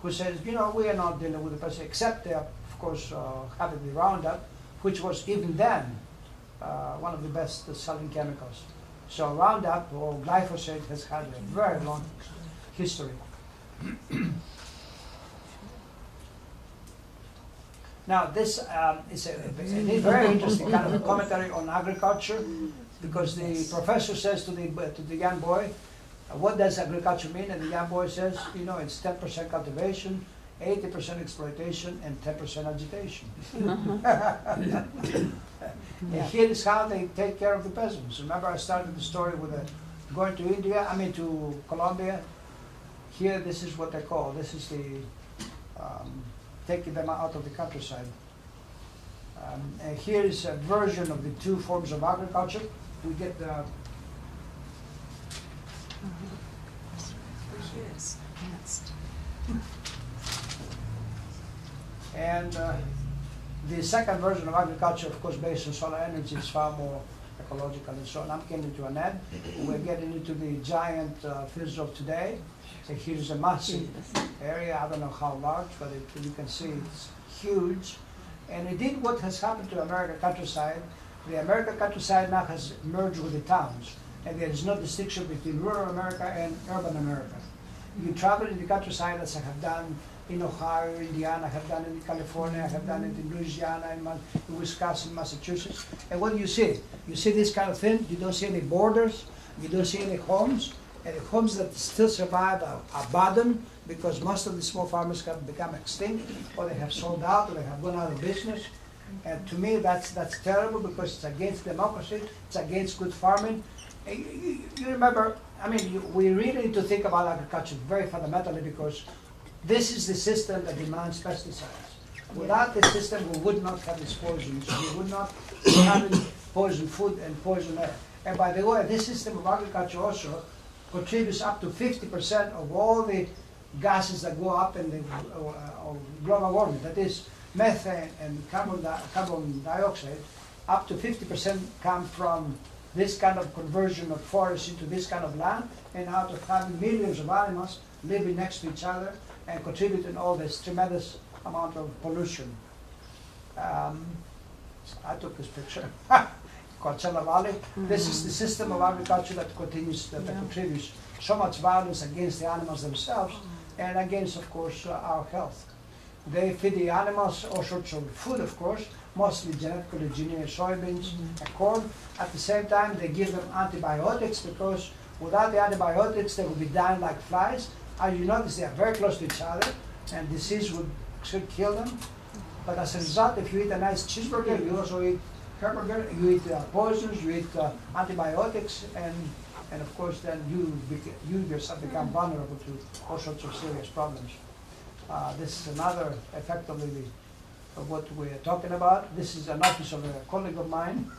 who says, you know, we are not dealing with the person, except they are, of course, having the Roundup, which was even then one of the best selling chemicals. So Roundup or glyphosate has had a very long history. Now this is a very interesting kind of a commentary on agriculture, because the professor says to the young boy, what does agriculture mean? And the young boy says, you know, it's 10% cultivation, 80% exploitation, and 10% agitation. And here is how they take care of the peasants. Remember, I started the story with going to to Colombia. Here, this is what they call, this is the taking them out of the countryside. And here is a version of the two forms of agriculture. We get the and the second version of agriculture, of course, based on solar energy, is far more ecological and so on. I'm getting to an end. We're getting into the giant fields of today. So here's a massive area. I don't know how large, but you can see it's huge. And it did what has happened to American countryside. The American countryside now has merged with the towns, and there is no distinction between rural America and urban America. You travel in the countryside, as I have done in Ohio, Indiana, I have done it in California, I have done it in Louisiana, in Wisconsin, Massachusetts. And what do you see? You see this kind of thing. You don't see any borders. You don't see any homes. And the homes that still survive are abandoned because most of the small farmers have become extinct, or they have sold out, or they have gone out of business. And to me, that's terrible because it's against democracy. It's against good farming. You remember, I mean, we really need to think about agriculture very fundamentally because this is the system that demands pesticides. Without this system, we would not have these poisons. We would not have poison food and poison air. And by the way, this system of agriculture also contributes up to 50% of all the gases that go up in the global warming. That is, methane and carbon dioxide, up to 50% come from this kind of conversion of forests into this kind of land, and out of having millions of animals living next to each other and contributing all this tremendous amount of pollution. I took this picture. Coachella Valley. This is the system of agriculture that continues, that contributes so much violence against the animals themselves and against, of course, our health. They feed the animals all sorts of food, of course, mostly genetically engineered soybeans and corn. At the same time, they give them antibiotics because without the antibiotics, they would be dying like flies. As you notice, they are very close to each other, and disease should kill them. But as a result, if you eat a nice cheeseburger, you also eat hamburger, you eat poisons, you eat antibiotics, and of course, then you yourself become vulnerable to all sorts of serious problems. This is another effect of what we're talking about. This is an office of a colleague of mine.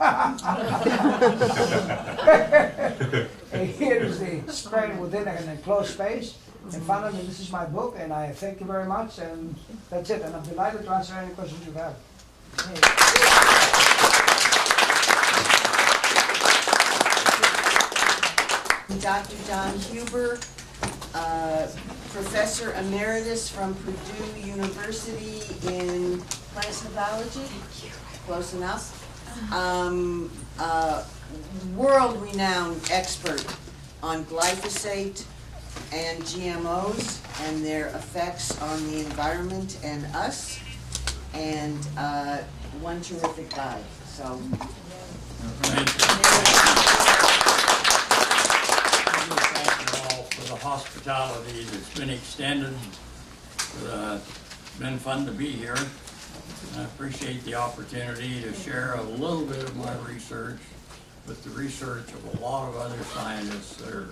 And here is the spraying within an enclosed space. And finally, this is my book, and I thank you very much, and that's it. And I'm delighted to answer any questions you have. Dr. John Huber, Professor Emeritus from Purdue University in plant pathology, close enough. World-renowned expert on glyphosate and GMOs and their effects on the environment and us, and one terrific guy. So. The hospitality that's been extended. It's been fun to be here. I appreciate the opportunity to share a little bit of my research with the research of a lot of other scientists that are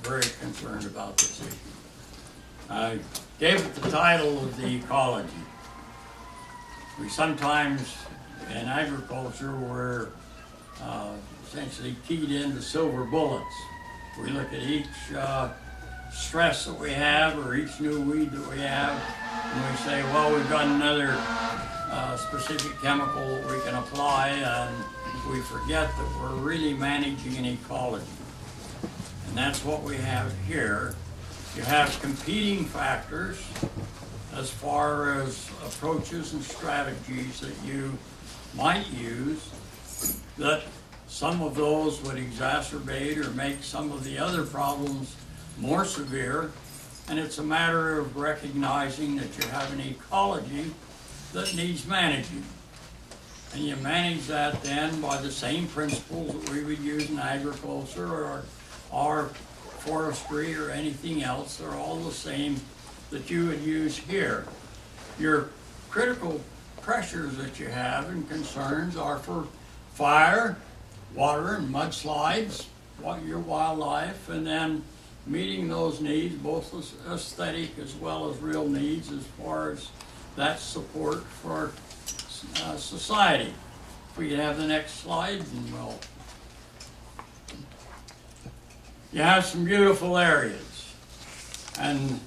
very concerned about this issue. I gave it the title of the Ecology. We sometimes in agriculture we're essentially keyed into silver bullets. We look at each stress that we have or each new weed that we have, and we say, well, we've got another specific chemical that we can apply, and we forget that we're really managing an ecology. And that's what we have here. You have competing factors as far as approaches and strategies that you might use, that some of those would exacerbate or make some of the other problems more severe, and it's a matter of recognizing that you have an ecology that needs managing. And you manage that then by the same principles that we would use in agriculture or forestry or anything else. They're all the same that you would use here. Your critical pressures that you have and concerns are for fire, water and mudslides, your wildlife, and then meeting those needs, both aesthetic as well as real needs as far as that support for society. If we could have the next slide, and we'll. You have some beautiful areas, and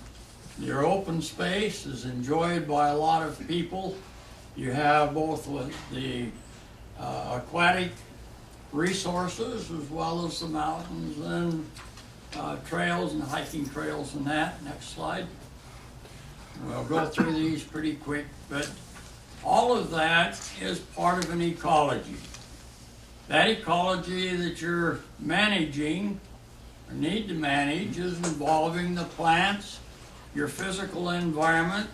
your open space is enjoyed by a lot of people. You have both the aquatic resources as well as the mountains and trails and hiking trails and that. Next slide. We'll go through these pretty quick, but all of that is part of an ecology. That ecology that you're managing or need to manage is involving the plants, your physical environment,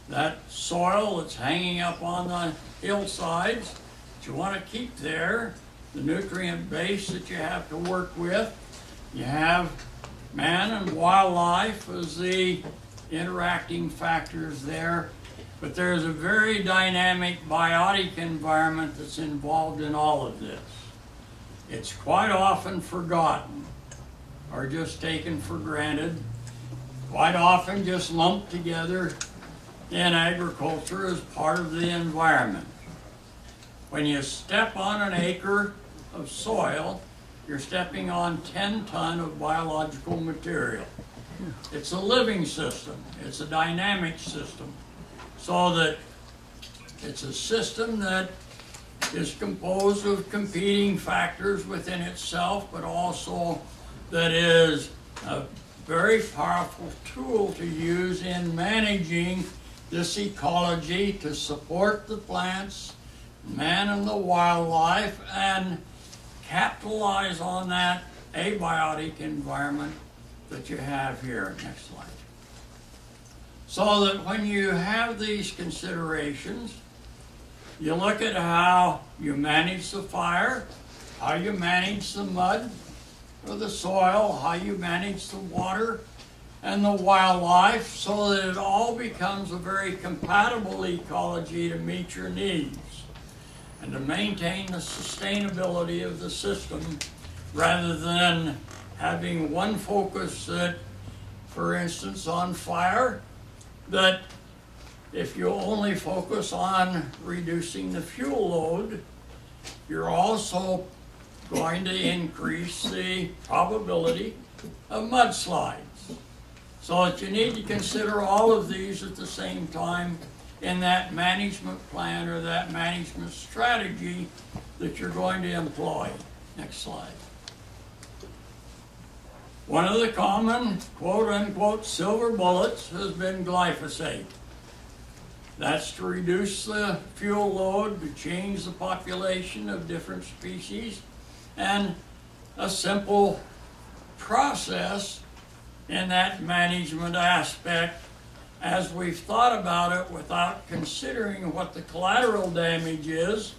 that soil that's hanging up on the hillsides that you want to keep there, the nutrient base that you have to work with. You have man and wildlife as the interacting factors there, but there's a very dynamic biotic environment that's involved in all of this. It's quite often forgotten or just taken for granted, quite often just lumped together in agriculture as part of the environment. When you step on an acre of soil, you're stepping on 10 tons of biological material. It's a living system. It's a dynamic system. So that it's a system that is composed of competing factors within itself, but also that is a very powerful tool to use in managing this ecology to support the plants, man and the wildlife, and capitalize on that abiotic environment that you have here. Next slide. So that when you have these considerations, you look at how you manage the fire, how you manage the mud or the soil, how you manage the water and the wildlife, so that it all becomes a very compatible ecology to meet your needs and to maintain the sustainability of the system, rather than having one focus that, for instance, on fire, that if you only focus on reducing the fuel load, you're also going to increase the probability of mudslides. So that you need to consider all of these at the same time in that management plan or that management strategy that you're going to employ. Next slide. One of the common quote-unquote silver bullets has been glyphosate. That's to reduce the fuel load, to change the population of different species, and a simple process in that management aspect, as we've thought about it without considering what the collateral damage is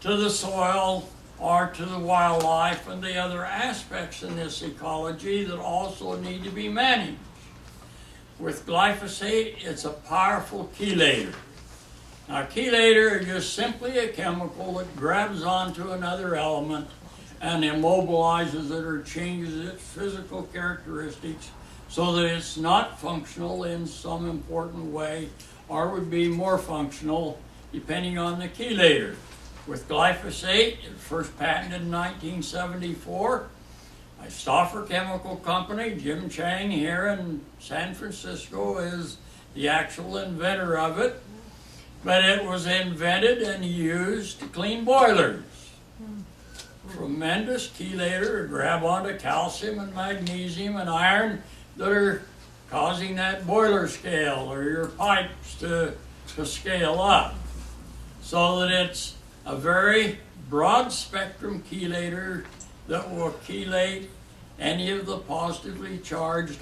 to the soil or to the wildlife and the other aspects in this ecology that also need to be managed. With glyphosate, it's a powerful chelator. Now, chelator is just simply a chemical that grabs onto another element and immobilizes it or changes its physical characteristics so that it's not functional in some important way, or would be more functional depending on the chelator. With glyphosate, it was first patented in 1974. My Stauffer Chemical Company, Jim Chang here in San Francisco, is the actual inventor of it. But it was invented and used to clean boilers. Tremendous chelator to grab onto calcium and magnesium and iron that are causing that boiler scale or your pipes to scale up. So that it's a very broad spectrum chelator that will chelate any of the positively charged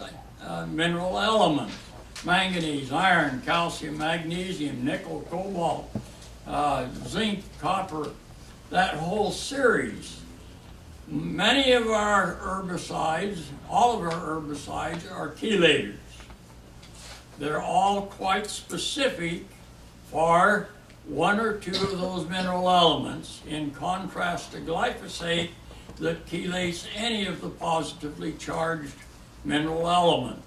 mineral elements. Manganese, iron, calcium, magnesium, nickel, cobalt, zinc, copper, that whole series. Many of our herbicides, all of our herbicides are chelators. They're all quite specific for one or two of those mineral elements, in contrast to glyphosate that chelates any of the positively charged mineral elements.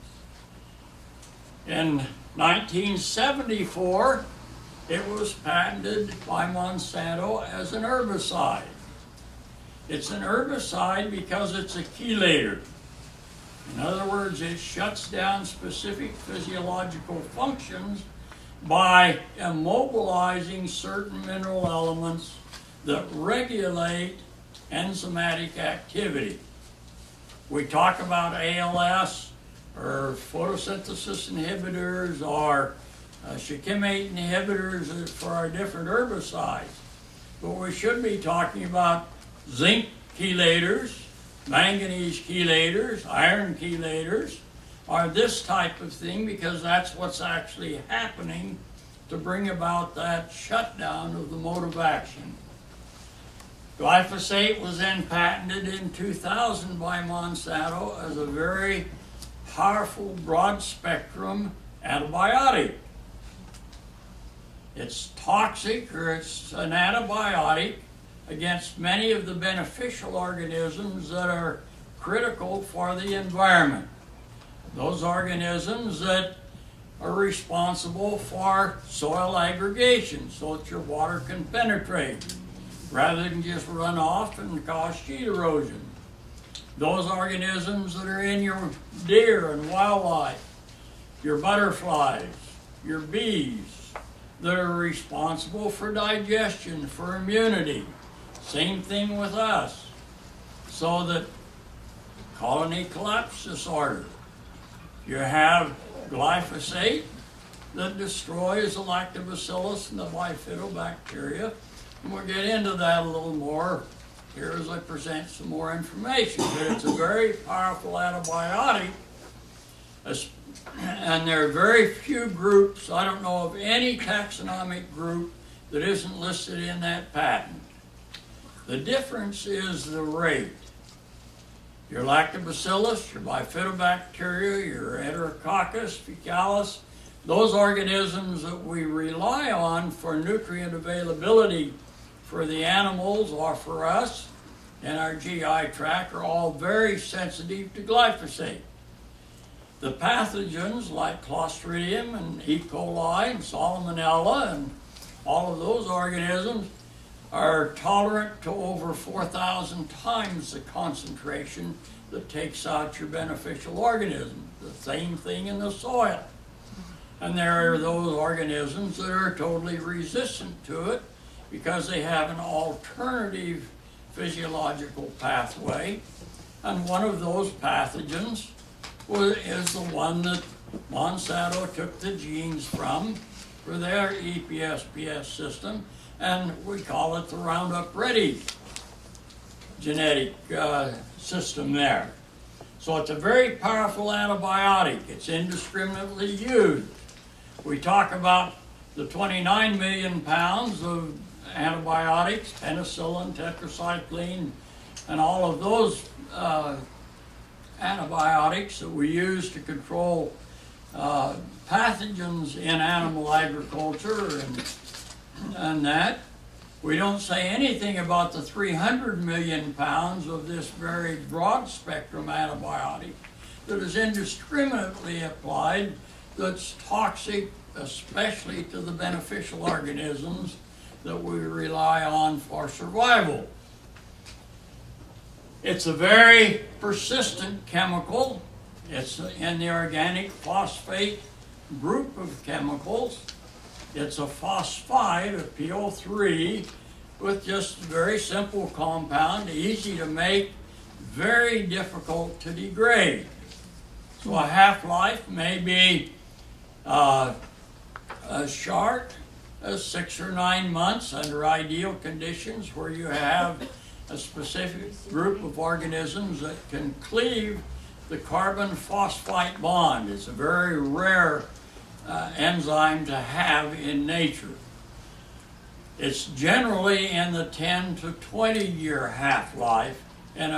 In 1974, it was patented by Monsanto as an herbicide. It's an herbicide because it's a chelator. In other words, it shuts down specific physiological functions by immobilizing certain mineral elements that regulate enzymatic activity. We talk about ALS or photosynthesis inhibitors or shikimate inhibitors for our different herbicides. But we should be talking about zinc chelators, manganese chelators, iron chelators, or this type of thing, because that's what's actually happening to bring about that shutdown of the mode of action. Glyphosate was then patented in 2000 by Monsanto as a very powerful broad-spectrum antibiotic. It's toxic, or it's an antibiotic against many of the beneficial organisms that are critical for the environment. Those organisms that are responsible for soil aggregation so that your water can penetrate rather than just run off and cause sheet erosion. Those organisms that are in your deer and wildlife, your butterflies, your bees, that are responsible for digestion, for immunity. Same thing with us. So that colony collapse disorder. You have glyphosate that destroys the lactobacillus and the bifidobacteria. And we'll get into that a little more here as I present some more information. But it's a very powerful antibiotic. And there are very few groups, I don't know of any taxonomic group that isn't listed in that patent. The difference is the rate. Your lactobacillus, your bifidobacteria, your enterococcus faecalis, those organisms that we rely on for nutrient availability for the animals or for us and our GI tract are all very sensitive to glyphosate. The pathogens like Clostridium and E. coli and Salmonella and all of those organisms are tolerant to over 4,000 times the concentration that takes out your beneficial organism. The same thing in the soil. And there are those organisms that are totally resistant to it because they have an alternative physiological pathway. And one of those pathogens is the one that Monsanto took the genes from for their EPSPS system, and we call it the Roundup Ready genetic system there. So it's a very powerful antibiotic. It's indiscriminately used. We talk about the 29 million pounds of antibiotics, penicillin, tetracycline, and all of those antibiotics that we use to control pathogens in animal agriculture and that. We don't say anything about the 300 million pounds of this very broad spectrum antibiotic that is indiscriminately applied, that's toxic, especially to the beneficial organisms that we rely on for survival. It's a very persistent chemical. It's in the organic phosphate group of chemicals. It's a phosphide, a PO3, with just a very simple compound, easy to make, very difficult to degrade. So a half-life may be as short as 6 or 9 months under ideal conditions where you have a specific group of organisms that can cleave the carbon phosphite bond. It's a very rare enzyme to have in nature. It's generally in the 10 to 20 year half-life in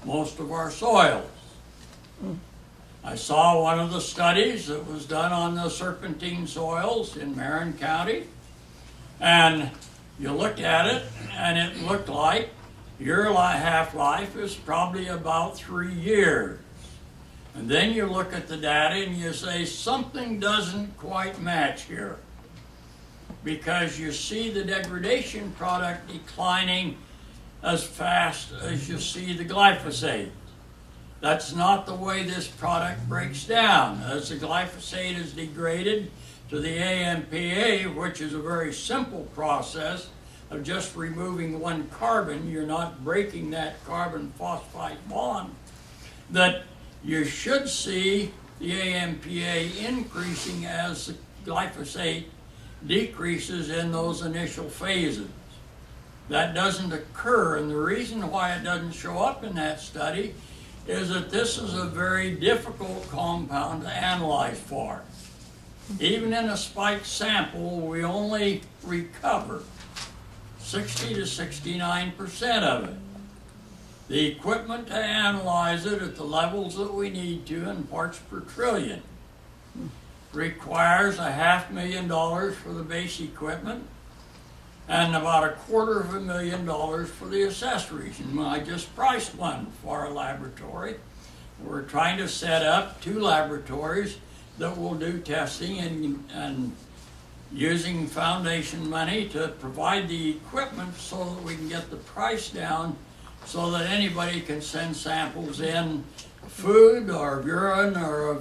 most of our soils. I saw one of the studies that was done on the serpentine soils in Marin County, and you looked at it and it looked like your half-life is probably about 3 years. And then you look at the data and you say something doesn't quite match here, because you see the degradation product declining as fast as you see the glyphosate. That's not the way this product breaks down. As the glyphosate is degraded to the AMPA, which is a very simple process of just removing one carbon, you're not breaking that carbon phosphite bond, that you should see the AMPA increasing as glyphosate decreases in those initial phases. That doesn't occur, and the reason why it doesn't show up in that study is that this is a very difficult compound to analyze for. Even in a spike sample, we only recover 60 to 69% of it. The equipment to analyze it at the levels that we need to in parts per trillion requires $500,000 for the base equipment and about $250,000 for the accessories. And I just priced one for our laboratory. We're trying to set up 2 laboratories that will do testing and using foundation money to provide the equipment so that we can get the price down so that anybody can send samples in, food or urine or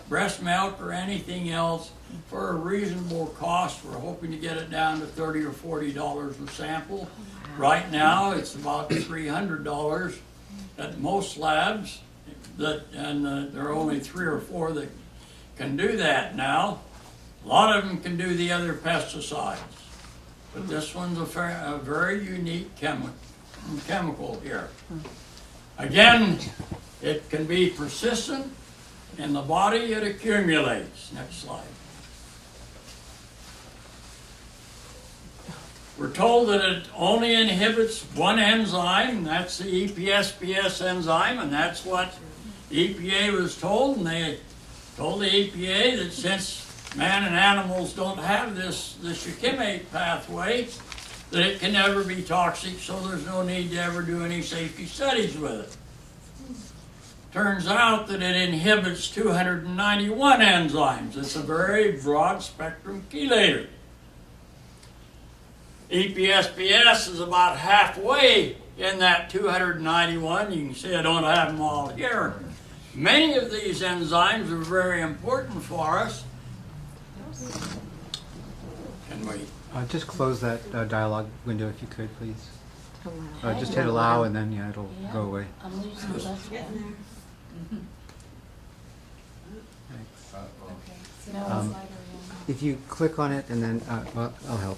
breast milk or anything else for a reasonable cost. We're hoping to get it down to $30 or $40 a sample. Right now, it's about $300 at most labs, and there are only 3 or 4 that can do that now. A lot of them can do the other pesticides, but this one's a very unique chemical here. Again, it can be persistent. In the body, it accumulates. Next slide. We're told that it only inhibits one enzyme, that's the EPSPS enzyme, and that's what EPA was told, and they told the EPA that since man and animals don't have the shikimate pathway, that it can never be toxic, so there's no need to ever do any safety studies with it. Turns out that it inhibits 291 enzymes. It's a very broad spectrum chelator. EPSPS is about halfway in that 291. You can see I don't have them all here. Many of these enzymes are very important for us. Can we? Just close that dialogue window if you could, please. Just hit allow and then it'll go away. I'm losing the left one. If you click on it and then, well, I'll help.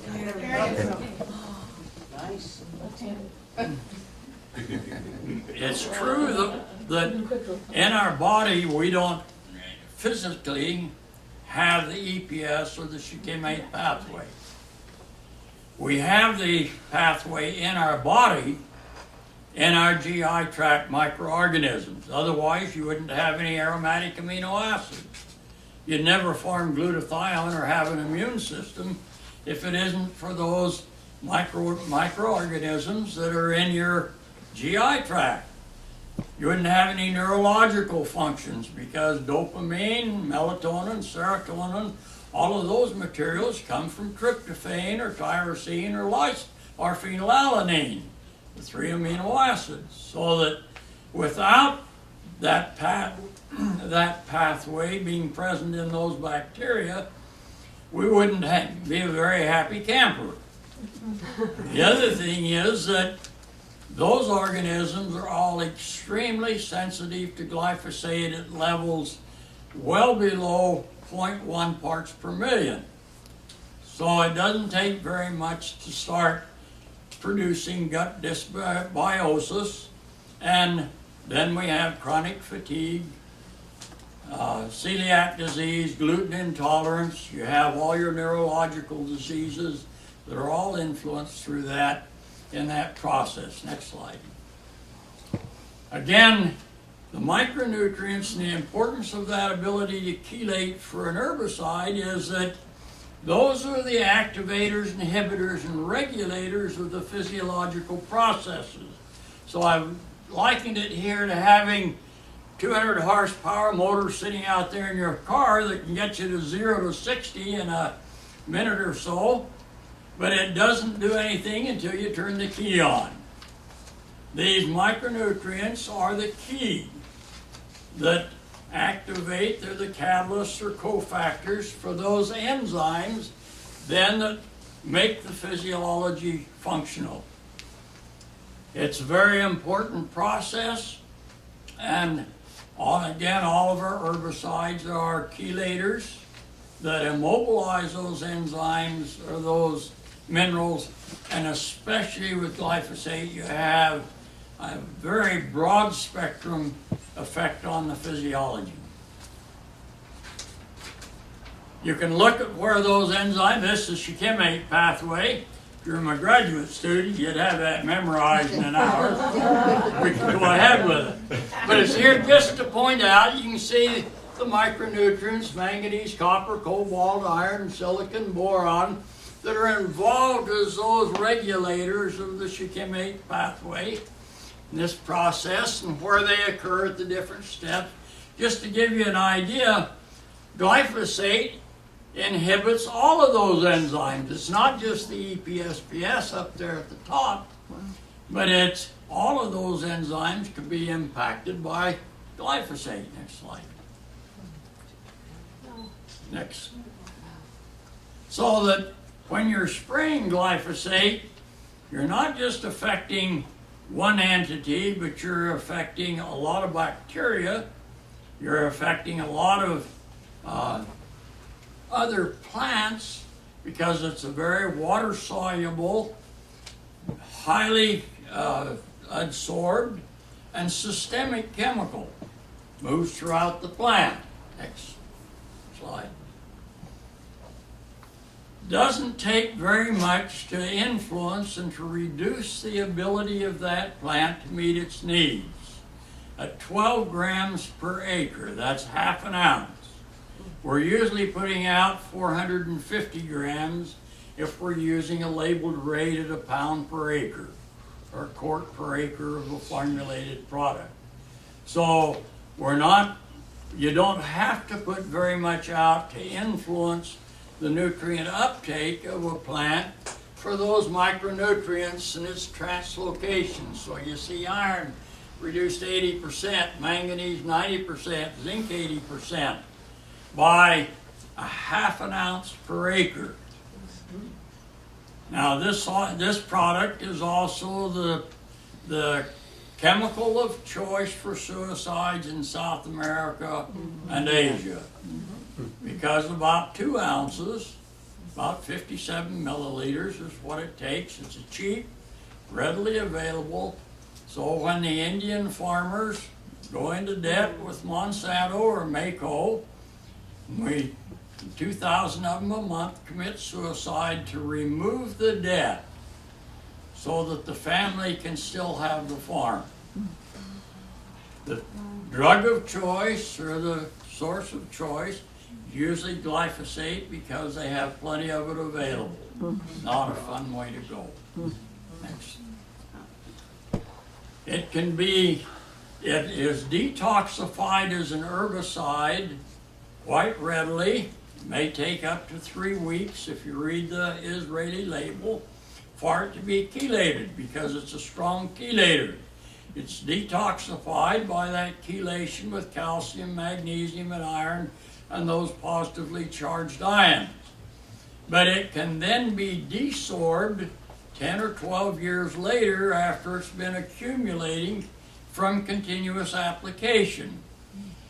Nice. It's true that in our body we don't physically have the EPS or the shikimate pathway. We have the pathway in our body, in our GI tract microorganisms. Otherwise, you wouldn't have any aromatic amino acids. You'd never form glutathione or have an immune system if it isn't for those microorganisms that are in your GI tract. You wouldn't have any neurological functions because dopamine, melatonin, serotonin, all of those materials come from tryptophan or tyrosine or phenylalanine, the 3 amino acids. So that without that pathway being present in those bacteria, we wouldn't be a very happy camper. The other thing is that those organisms are all extremely sensitive to glyphosate at levels well below 0.1 parts per million. So it doesn't take very much to start producing gut dysbiosis, and then we have chronic fatigue, celiac disease, gluten intolerance. You have all your neurological diseases that are all influenced through that in that process. Next slide. Again, the micronutrients and the importance of that ability to chelate for an herbicide is that those are the activators, inhibitors, and regulators of the physiological processes. So I've likened it here to having 200 horsepower motor sitting out there in your car that can get you to 0 to 60 in a minute or so, but it doesn't do anything until you turn the key on. These micronutrients are the key that activate, they're the catalysts or cofactors for those enzymes then that make the physiology functional. It's a very important process, and again, all of our herbicides are chelators, that immobilize those enzymes or those minerals, and especially with glyphosate, you have a very broad spectrum effect on the physiology. You can look at where those enzymes, this is shikimate pathway. If you're my graduate student, you'd have that memorized in an hour. We can go ahead with it. But it's here just to point out, you can see the micronutrients, manganese, copper, cobalt, iron, silicon, boron, that are involved as those regulators of the shikimate pathway in this process and where they occur at the different steps. Just to give you an idea, glyphosate inhibits all of those enzymes. It's not just the EPSPS up there at the top, but it's all of those enzymes can be impacted by glyphosate. Next slide. Next. So that when you're spraying glyphosate, you're not just affecting one entity, but you're affecting a lot of bacteria. You're affecting a lot of other plants because it's a very water-soluble, highly adsorbed, and systemic chemical. Moves throughout the plant. Next slide. Doesn't take very much to influence and to reduce the ability of that plant to meet its needs. At 12 grams per acre, that's half an ounce. We're usually putting out 450 grams if we're using a labeled rate at a pound per acre or a quart per acre of a formulated product. So you don't have to put very much out to influence the nutrient uptake of a plant for those micronutrients and its translocation. So you see iron reduced 80%, manganese 90%, zinc 80% by a half an ounce per acre. Now this product is also the chemical of choice for suicides in South America and Asia. Because about 2 ounces, about 57 milliliters is what it takes. It's cheap, readily available. So when the Indian farmers go into debt with Monsanto or Mako, 2,000 of them a month commit suicide to remove the debt so that the family can still have the farm. The drug of choice or the source of choice, usually glyphosate because they have plenty of it available. Not a fun way to go. Next. It is detoxified as an herbicide quite readily. It may take up to 3 weeks if you read the Israeli label for it to be chelated because it's a strong chelator. It's detoxified by that chelation with calcium, magnesium, and iron, and those positively charged ions. But it can then be desorbed 10 or 12 years later after it's been accumulating from continuous application.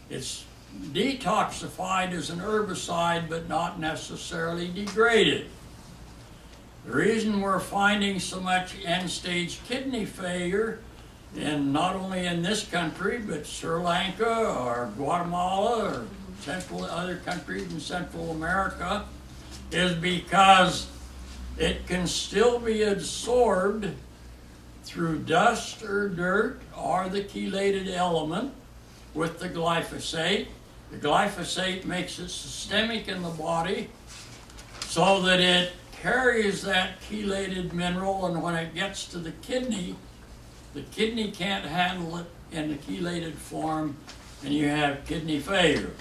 It's detoxified as an herbicide, but not necessarily degraded. The reason we're finding so much end-stage kidney failure not only in this country, but Sri Lanka or Guatemala or other countries in Central America, is because it can still be absorbed through dust or dirt or the chelated element with the glyphosate. The glyphosate makes it systemic in the body so that it carries that chelated mineral, and when it gets to the kidney can't handle it in the chelated form, and you have kidney failure.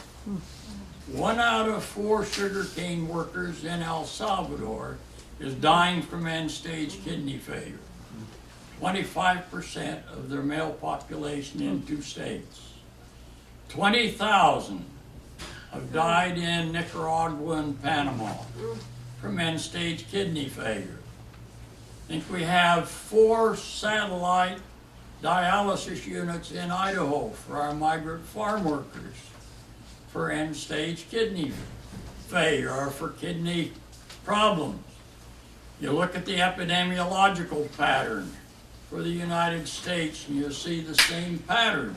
1 out of 4 sugarcane workers in El Salvador is dying from end-stage kidney failure. 25% of their male population in 2 states. 20,000 have died in Nicaragua and Panama from end-stage kidney failure. I think we have 4 satellite dialysis units in Idaho for our migrant farm workers for end-stage kidney failure or for kidney problems. You look at the epidemiological pattern for the United States and you'll see the same pattern.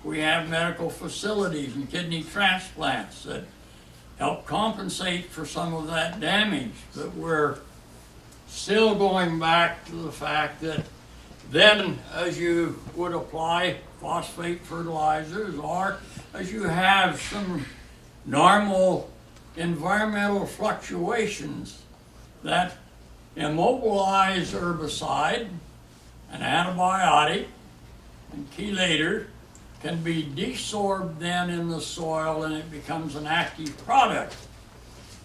We have medical facilities and kidney transplants that help compensate for some of that damage, but we're still going back to the fact that then as you would apply phosphate fertilizers or as you have some normal environmental fluctuations that immobilize herbicide, an antibiotic, and chelator can be desorbed then in the soil and it becomes an active product.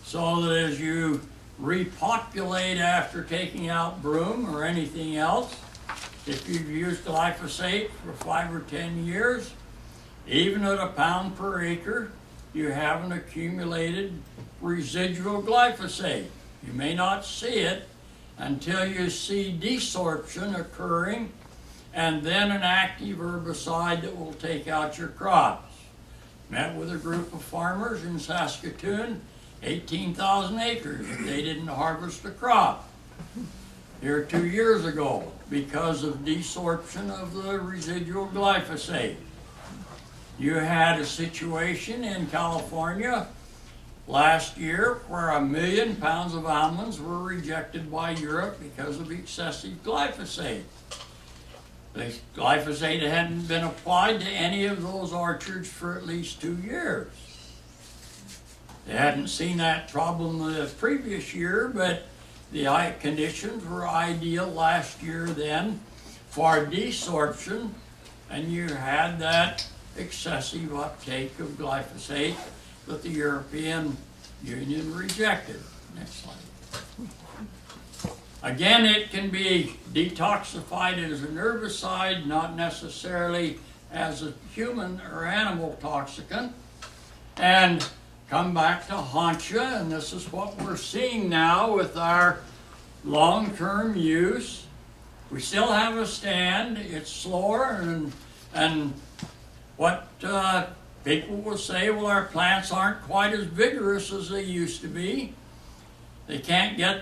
So that as you repopulate after taking out broom or anything else, if you've used glyphosate for 5 or 10 years, even at £1 pound per acre, you have an accumulated residual glyphosate. You may not see it until you see desorption occurring and then an active herbicide that will take out your crops. Met with a group of farmers in Saskatoon, 18,000 acres. They didn't harvest a crop here 2 years ago because of desorption of the residual glyphosate. You had a situation in California last year where 1 million pounds of almonds were rejected by Europe because of excessive glyphosate. The glyphosate hadn't been applied to any of those orchards for at least 2 years. They hadn't seen that problem the previous year, but the conditions were ideal last year then for desorption, and you had that excessive uptake of glyphosate that the European Union rejected. Next slide. Again, it can be detoxified as an herbicide, not necessarily as a human or animal toxicant. And come back to haunt you, and this is what we're seeing now with our long-term use. We still have a stand, it's slower, and what people will say, well, our plants aren't quite as vigorous as they used to be. They can't get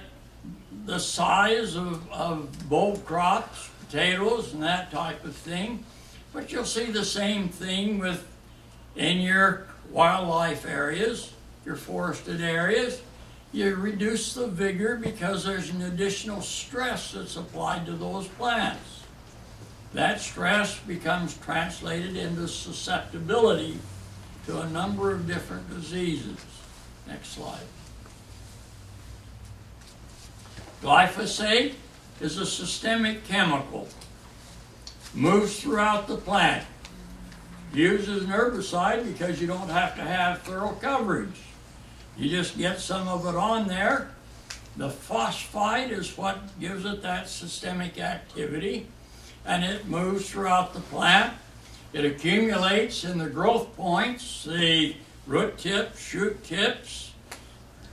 the size of bulb crops, potatoes, and that type of thing. But you'll see the same thing in your wildlife areas, your forested areas. You reduce the vigor because there's an additional stress that's applied to those plants. That stress becomes translated into susceptibility to a number of different diseases. Next slide. Glyphosate is a systemic chemical. Moves throughout the plant. Used as an herbicide because you don't have to have thorough coverage. You just get some of it on there. The phosphide is what gives it that systemic activity, and it moves throughout the plant. It accumulates in the growth points, the root tips, shoot tips,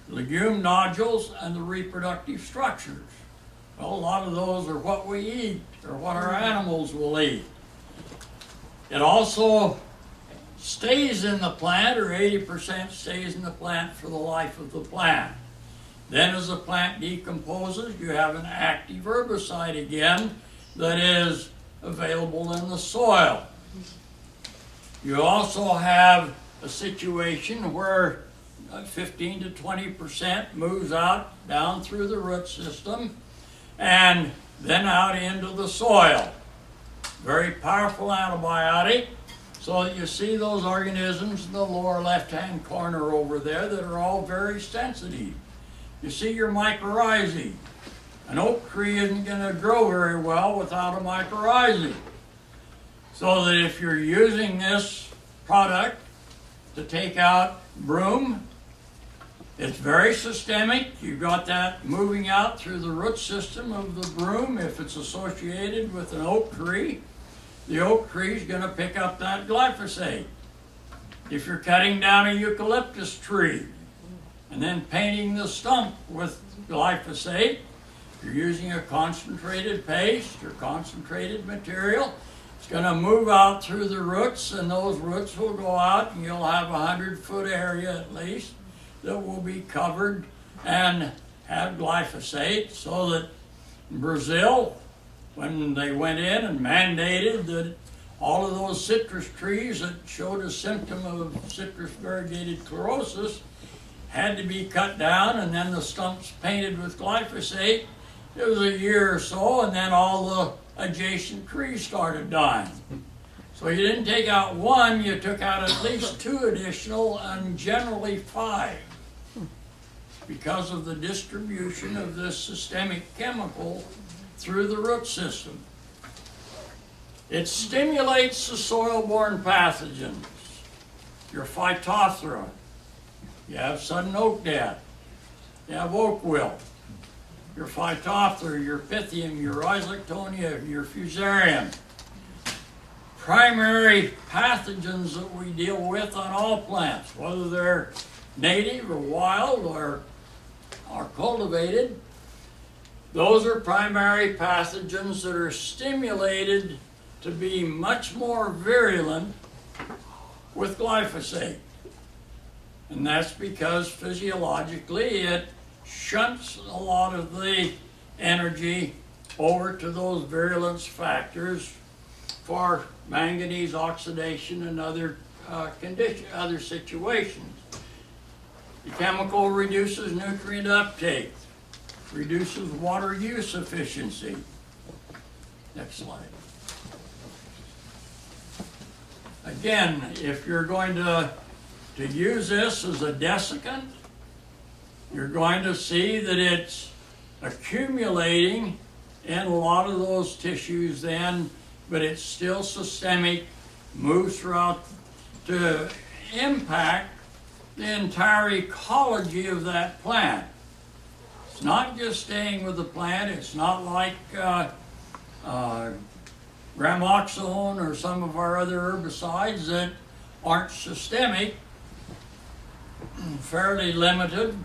legume nodules, and the reproductive structures. Well, a lot of those are what we eat, or what our animals will eat. It also stays in the plant, or 80% stays in the plant for the life of the plant. Then as the plant decomposes, you have an active herbicide again that is available in the soil. You also have a situation where 15 to 20% moves out down through the root system and then out into the soil. Very powerful antibiotic. So that you see those organisms in the lower left-hand corner over there that are all very sensitive. You see your mycorrhizae. An oak tree isn't going to grow very well without a mycorrhizae. So that if you're using this product to take out broom, it's very systemic. You've got that moving out through the root system of the broom. If it's associated with an oak tree, the oak tree is going to pick up that glyphosate. If you're cutting down a eucalyptus tree and then painting the stump with glyphosate, if you're using a concentrated paste or concentrated material, it's going to move out through the roots, and those roots will go out, and you'll have a 100-foot area at least that will be covered and have glyphosate, so that in Brazil, when they went in and mandated that all of those citrus trees that showed a symptom of citrus variegated chlorosis had to be cut down and then the stumps painted with glyphosate. It was a year or so, and then all the adjacent trees started dying. So you didn't take out one, you took out at least 2 additional, and generally 5, because of the distribution of this systemic chemical through the root system. It stimulates the soil-borne pathogens. Your Phytophthora, you have sudden oak death, you have oak wilt. Your Phytophthora, your Pythium, your Rhizoctonia, your Fusarium. Primary pathogens that we deal with on all plants, whether they're native or wild or cultivated, those are primary pathogens that are stimulated to be much more virulent with glyphosate. And that's because physiologically it shunts a lot of the energy over to those virulence factors for manganese oxidation and other other situations. The chemical reduces nutrient uptake, reduces water use efficiency. Next slide. Again, if you're going to use this as a desiccant, you're going to see that it's accumulating in a lot of those tissues then, but it's still systemic, moves throughout to impact the entire ecology of that plant. It's not just staying with the plant. It's not like gramoxone or some of our other herbicides that aren't systemic, fairly limited.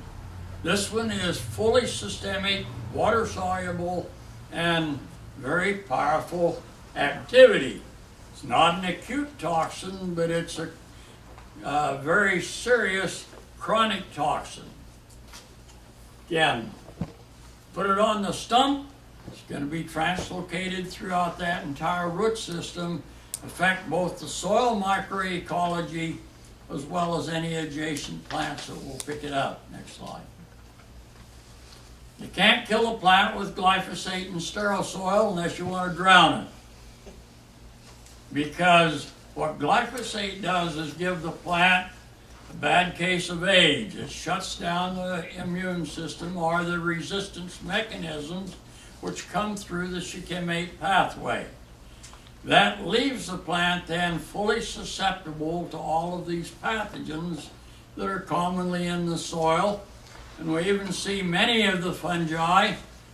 This one is fully systemic, water soluble, and very powerful activity. It's not an acute toxin, but it's a very serious chronic toxin. Again, put it on the stump, it's going to be translocated throughout that entire root system, affect both the soil microecology as well as any adjacent plants that will pick it up. Next slide. You can't kill a plant with glyphosate in sterile soil unless you want to drown it. Because what glyphosate does is give the plant a bad case of age. It shuts down the immune system or the resistance mechanisms which come through the shikimate pathway. That leaves the plant then fully susceptible to all of these pathogens that are commonly in the soil. And we even see many of the fungi,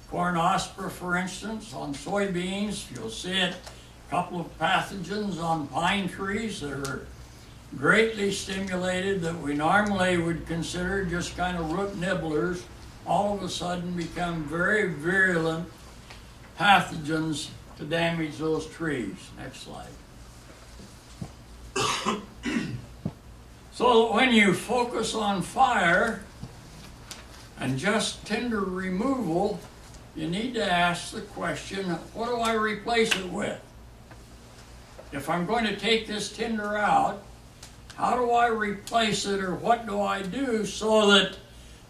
Cornospora for instance, on soybeans. You'll see it, a couple of pathogens on pine trees that are greatly stimulated that we normally would consider just kind of root nibblers, all of a sudden become very virulent pathogens to damage those trees. Next slide. So when you focus on fire and just tinder removal, you need to ask the question, what do I replace it with? If I'm going to take this tinder out, how do I replace it, or what do I do so that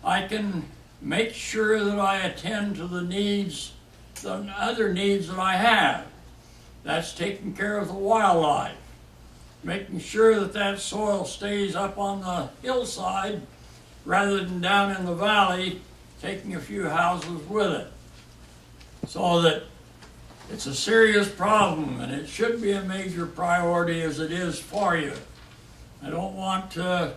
I can make sure that I attend to the needs, the other needs that I have? That's taking care of the wildlife, making sure that that soil stays up on the hillside rather than down in the valley, taking a few houses with it. So that it's a serious problem, and it should be a major priority as it is for you. I don't want to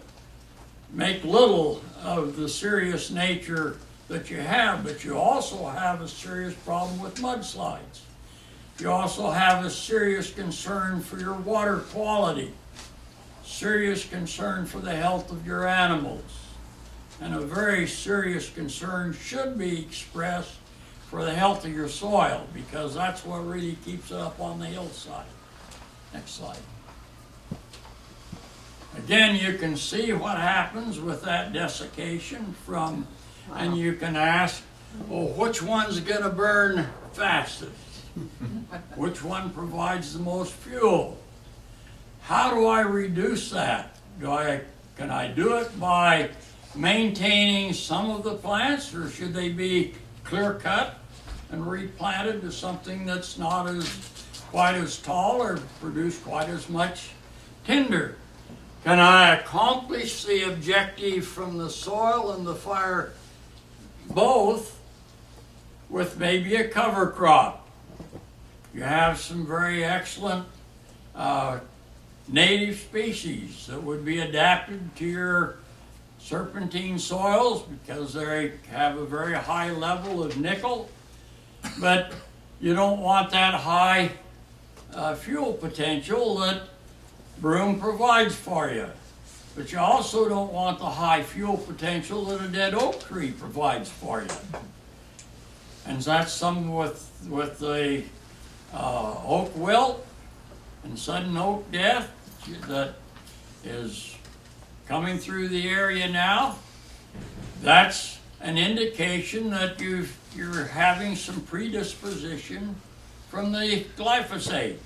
make little of the serious nature that you have, but you also have a serious problem with mudslides. You also have a serious concern for your water quality, serious concern for the health of your animals, and a very serious concern should be expressed for the health of your soil, because that's what really keeps it up on the hillside. Next slide. Again, you can see what happens with that desiccation from, and you can ask, well, which one's going to burn fastest? Which one provides the most fuel? How do I reduce that? Can I do it by maintaining some of the plants, or should they be clear cut and replanted to something that's not quite as tall or produce quite as much tinder? Can I accomplish the objective from the soil and the fire both with maybe a cover crop? You have some very excellent native species that would be adapted to your serpentine soils because they have a very high level of nickel, but you don't want that high fuel potential that broom provides for you. But you also don't want the high fuel potential that a dead oak tree provides for you. And that's some with the oak wilt and sudden oak death that is coming through the area now. That's an indication that you're having some predisposition from the glyphosate.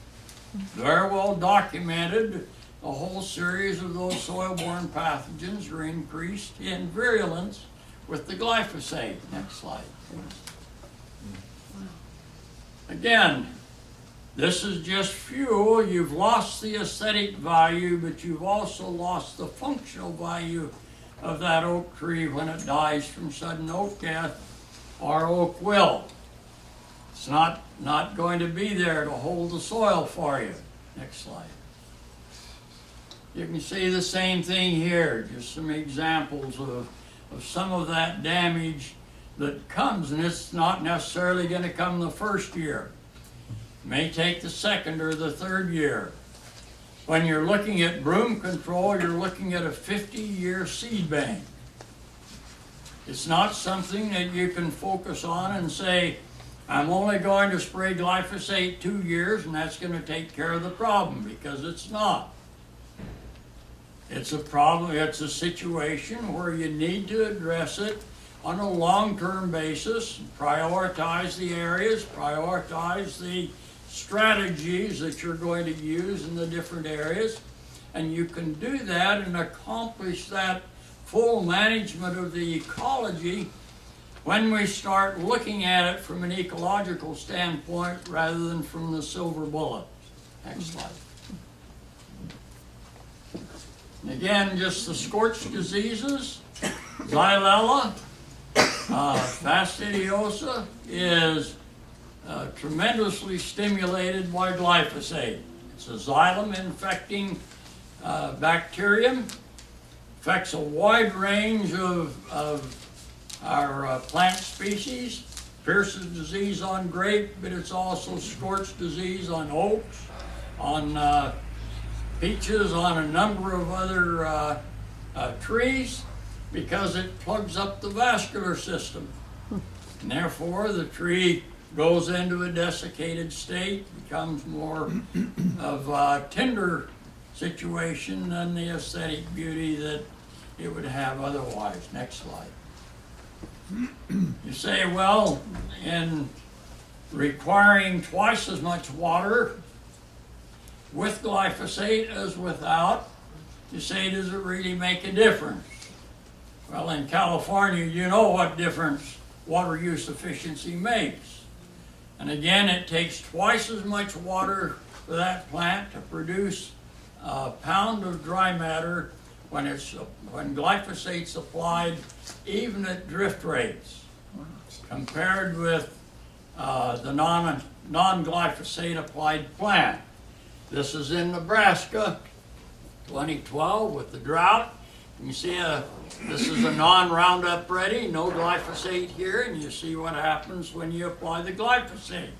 Very well documented, a whole series of those soil-borne pathogens are increased in virulence with the glyphosate. Next slide. Again, this is just fuel. You've lost the aesthetic value, but you've also lost the functional value of that oak tree when it dies from sudden oak death or oak wilt. It's not going to be there to hold the soil for you. Next slide. You can see the same thing here, just some examples of some of that damage that comes, and it's not necessarily going to come the first year. It may take the second or the third year. When you're looking at broom control, you're looking at a 50-year seed bank. It's not something that you can focus on and say, I'm only going to spray glyphosate 2 years and that's going to take care of the problem, because it's not. It's a problem, it's a situation where you need to address it on a long-term basis, prioritize the areas, prioritize the strategies that you're going to use in the different areas, and you can do that and accomplish that full management of the ecology when we start looking at it from an ecological standpoint rather than from the silver bullet. Next slide. And again, just the scorched diseases. Xylella fastidiosa is tremendously stimulated by glyphosate. It's a xylem infecting bacterium. Affects a wide range of our plant species. Pierce's disease on grape, but it's also scorched disease on oaks, on peaches, on a number of other trees, because it plugs up the vascular system. And therefore, the tree goes into a desiccated state, becomes more of a tinder situation than the aesthetic beauty that it would have otherwise. Next slide. You say, well, in requiring twice as much water with glyphosate as without, you say, does it really make a difference? Well, in California, you know what difference water use efficiency makes. And again, it takes twice as much water for that plant to produce a pound of dry matter when glyphosate's applied, even at drift rates, compared with the non-glyphosate applied plant. This is in Nebraska, 2012, with the drought. You see, this is a non-Roundup ready, no glyphosate here, and you see what happens when you apply the glyphosate.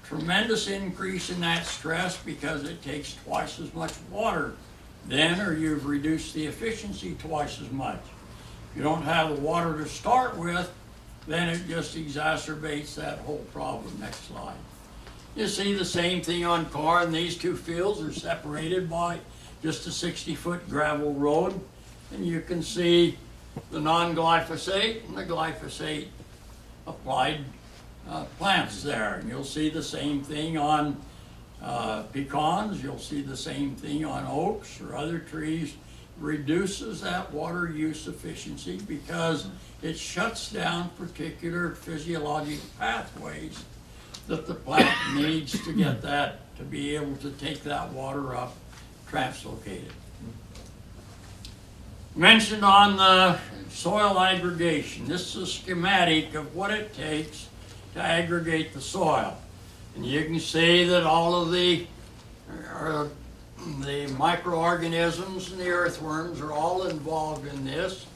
Tremendous increase in that stress because it takes twice as much water then, or you've reduced the efficiency twice as much. If you don't have the water to start with, then it just exacerbates that whole problem. Next slide. You see the same thing on corn. These two fields are separated by just a 60-foot gravel road, and you can see the non-glyphosate and the glyphosate applied plants there. And you'll see the same thing on pecans, you'll see the same thing on oaks or other trees. Reduces that water use efficiency because it shuts down particular physiologic pathways that the plant needs to get that, to be able to take that water up, translocate it. Mentioned on the soil aggregation, this is a schematic of what it takes to aggregate the soil. And you can see that all of the microorganisms and the earthworms are all involved in this.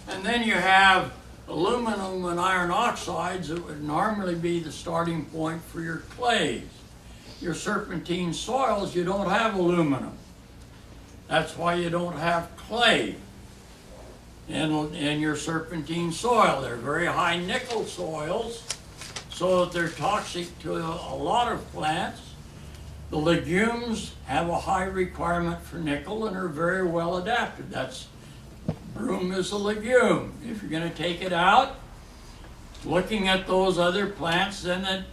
And then you have aluminum and iron oxides that would normally be the starting point for your clays. Your serpentine soils, you don't have aluminum. That's why you don't have clay in your serpentine soil. They're very high nickel soils, so that they're toxic to a lot of plants. The legumes have a high requirement for nickel and are very well adapted. Broom is a legume. If you're going to take it out, looking at those other plants then that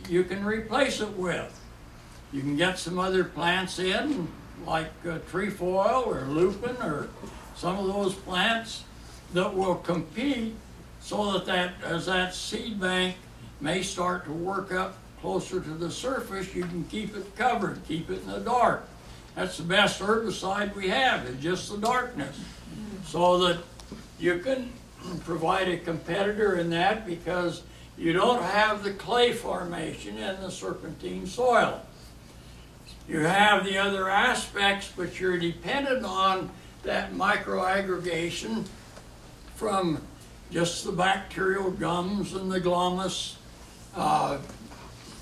you can replace it with. You can get some other plants in, like trefoil or lupin or some of those plants that will compete so that as that seed bank may start to work up closer to the surface, you can keep it covered, keep it in the dark. That's the best herbicide we have, is just the darkness. So that you can provide a competitor in that because you don't have the clay formation in the serpentine soil. You have the other aspects, but you're dependent on that microaggregation from just the bacterial gums and the glomus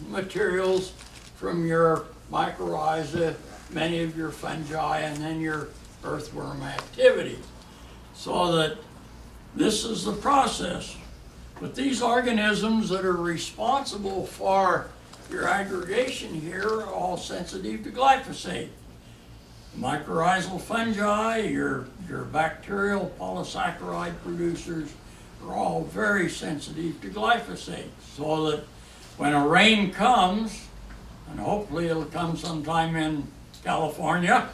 materials from your mycorrhiza, many of your fungi, and then your earthworm activity. So that this is the process. But these organisms that are responsible for your aggregation here are all sensitive to glyphosate. Mycorrhizal fungi, your bacterial polysaccharide producers are all very sensitive to glyphosate. So that when a rain comes, and hopefully it'll come sometime in California,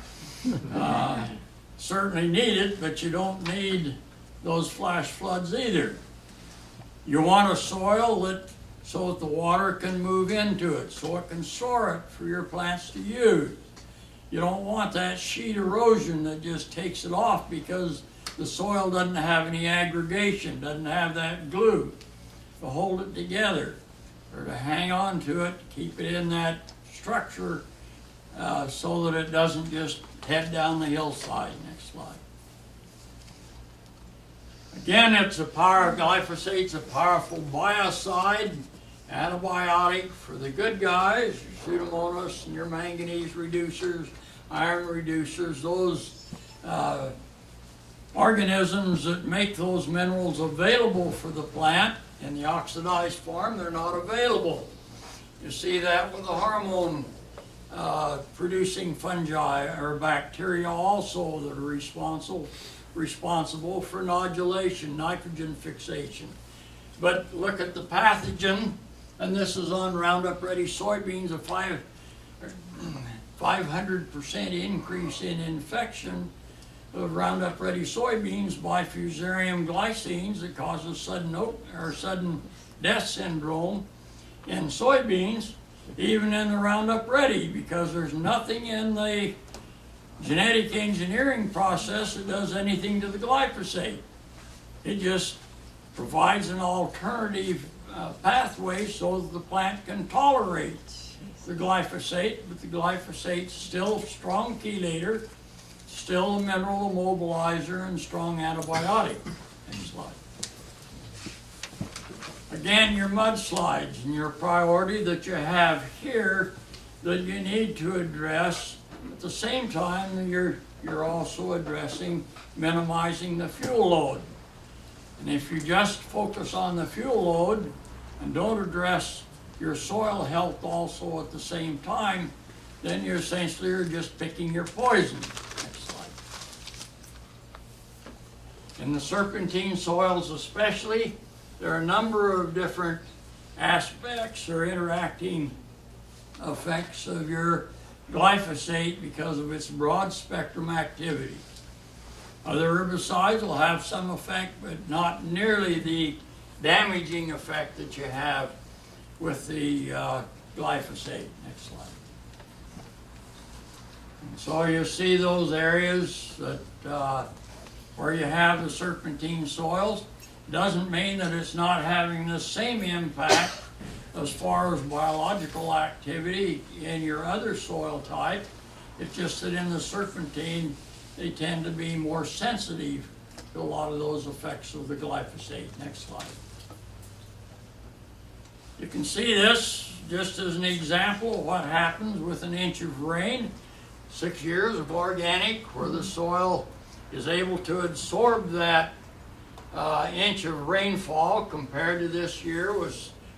certainly need it, but you don't need those flash floods either. You want a soil so that the water can move into it, so it can store it for your plants to use. You don't want that sheet erosion that just takes it off because the soil doesn't have any aggregation, doesn't have that glue to hold it together or to hang on to it, keep it in that structure so that it doesn't just head down the hillside. Next slide. Again, glyphosate's a powerful biocide, antibiotic for the good guys, your Pseudomonas and your manganese reducers, iron reducers, those organisms that make those minerals available for the plant in the oxidized form, they're not available. You see that with the hormone producing fungi or bacteria also that are responsible for nodulation, nitrogen fixation. But look at the pathogen, and this is on Roundup Ready soybeans, a 500% increase in infection of Roundup Ready soybeans by Fusarium glycines that causes sudden death syndrome in soybeans, even in the Roundup Ready, because there's nothing in the genetic engineering process that does anything to the glyphosate. It just provides an alternative pathway so that the plant can tolerate the glyphosate, but the glyphosate's still a strong chelator, still a mineral immobilizer, and strong antibiotic. Next slide. Again, your mudslides and your priority that you have here that you need to address. At the same time, you're also addressing minimizing the fuel load. And if you just focus on the fuel load and don't address your soil health also at the same time, then you essentially are just picking your poison. Next In the serpentine soils especially, there are a number of different aspects or interacting effects of your glyphosate because of its broad spectrum activity. Other herbicides will have some effect, but not nearly the damaging effect that you have with the glyphosate. Next slide. And so you see those areas that where you have the serpentine soils. Doesn't mean that it's not having the same impact as far as biological activity in your other soil type. It's just that in the serpentine, they tend to be more sensitive to a lot of those effects of the glyphosate. Next slide. You can see this just as an example of what happens with an inch of rain. 6 years of organic where the soil is able to absorb that inch of rainfall compared to this year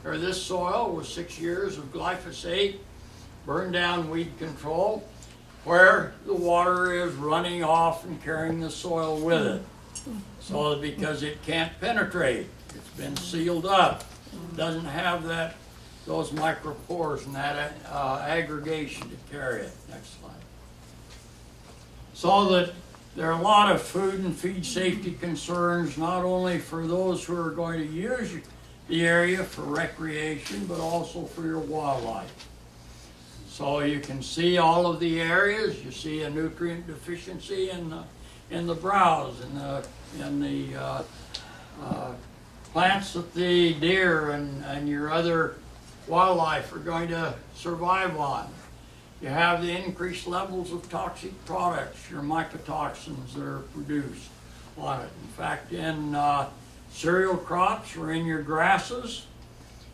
this soil with 6 years of glyphosate, burn down weed control, where the water is running off and carrying the soil with it. So because it can't penetrate, it's been sealed up. It doesn't have those micropores and that aggregation to carry it. Next slide. So that there are a lot of food and feed safety concerns, not only for those who are going to use the area for recreation, but also for your wildlife. So you can see all of the areas. You see a nutrient deficiency in the browse, in the plants that the deer and your other wildlife are going to survive on. You have the increased levels of toxic products, your mycotoxins that are produced on it. In fact, in cereal crops or in your grasses,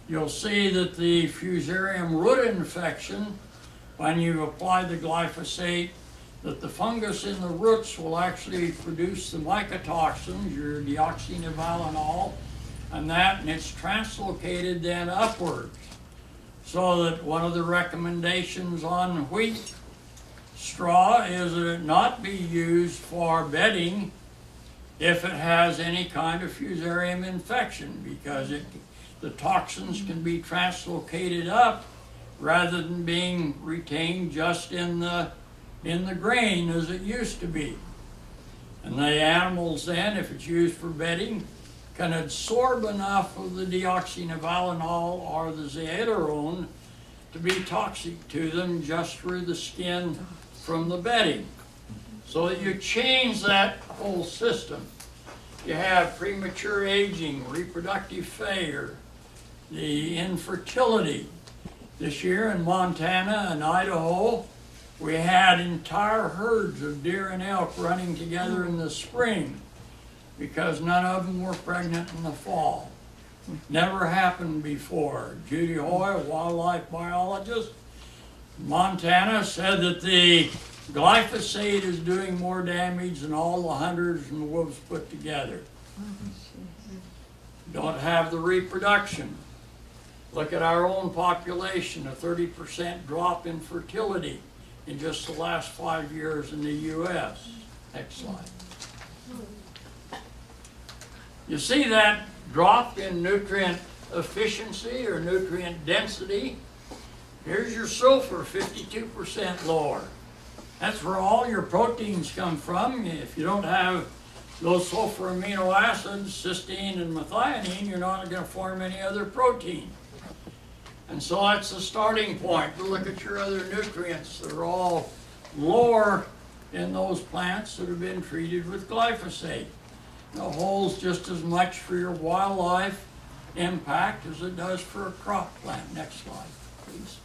you'll see that the fusarium root infection, when you apply the glyphosate, that the fungus in the roots will actually produce the mycotoxins, your deoxynivalenol, and it's translocated then upwards. So that one of the recommendations on wheat straw is that it not be used for bedding if it has any kind of fusarium infection, because the toxins can be translocated up rather than being retained just in the grain as it used to be. And the animals then, if it's used for bedding, can absorb enough of the deoxynivalenol or the zeaterone to be toxic to them just through the skin from the bedding. So that you change that whole system. You have premature aging, reproductive failure, the infertility. This year in Montana and Idaho, we had entire herds of deer and elk running together in the spring, because none of them were pregnant in the fall. Never happened before. Judy Hoy, a wildlife biologist in Montana, said that the glyphosate is doing more damage than all the hunters and the wolves put together. Don't have the reproduction. Look at our own population, a 30% drop in fertility in just the last 5 years in the U.S. Next slide. You see that drop in nutrient efficiency or nutrient density? Here's your sulfur, 52% lower. That's where all your proteins come from. If you don't have those sulfur amino acids, cysteine and methionine, you're not going to form any other protein. And so that's the starting point. To look at your other nutrients that are all lower in those plants that have been treated with glyphosate. It holds just as much for your wildlife impact as it does for a crop plant. Next slide, please.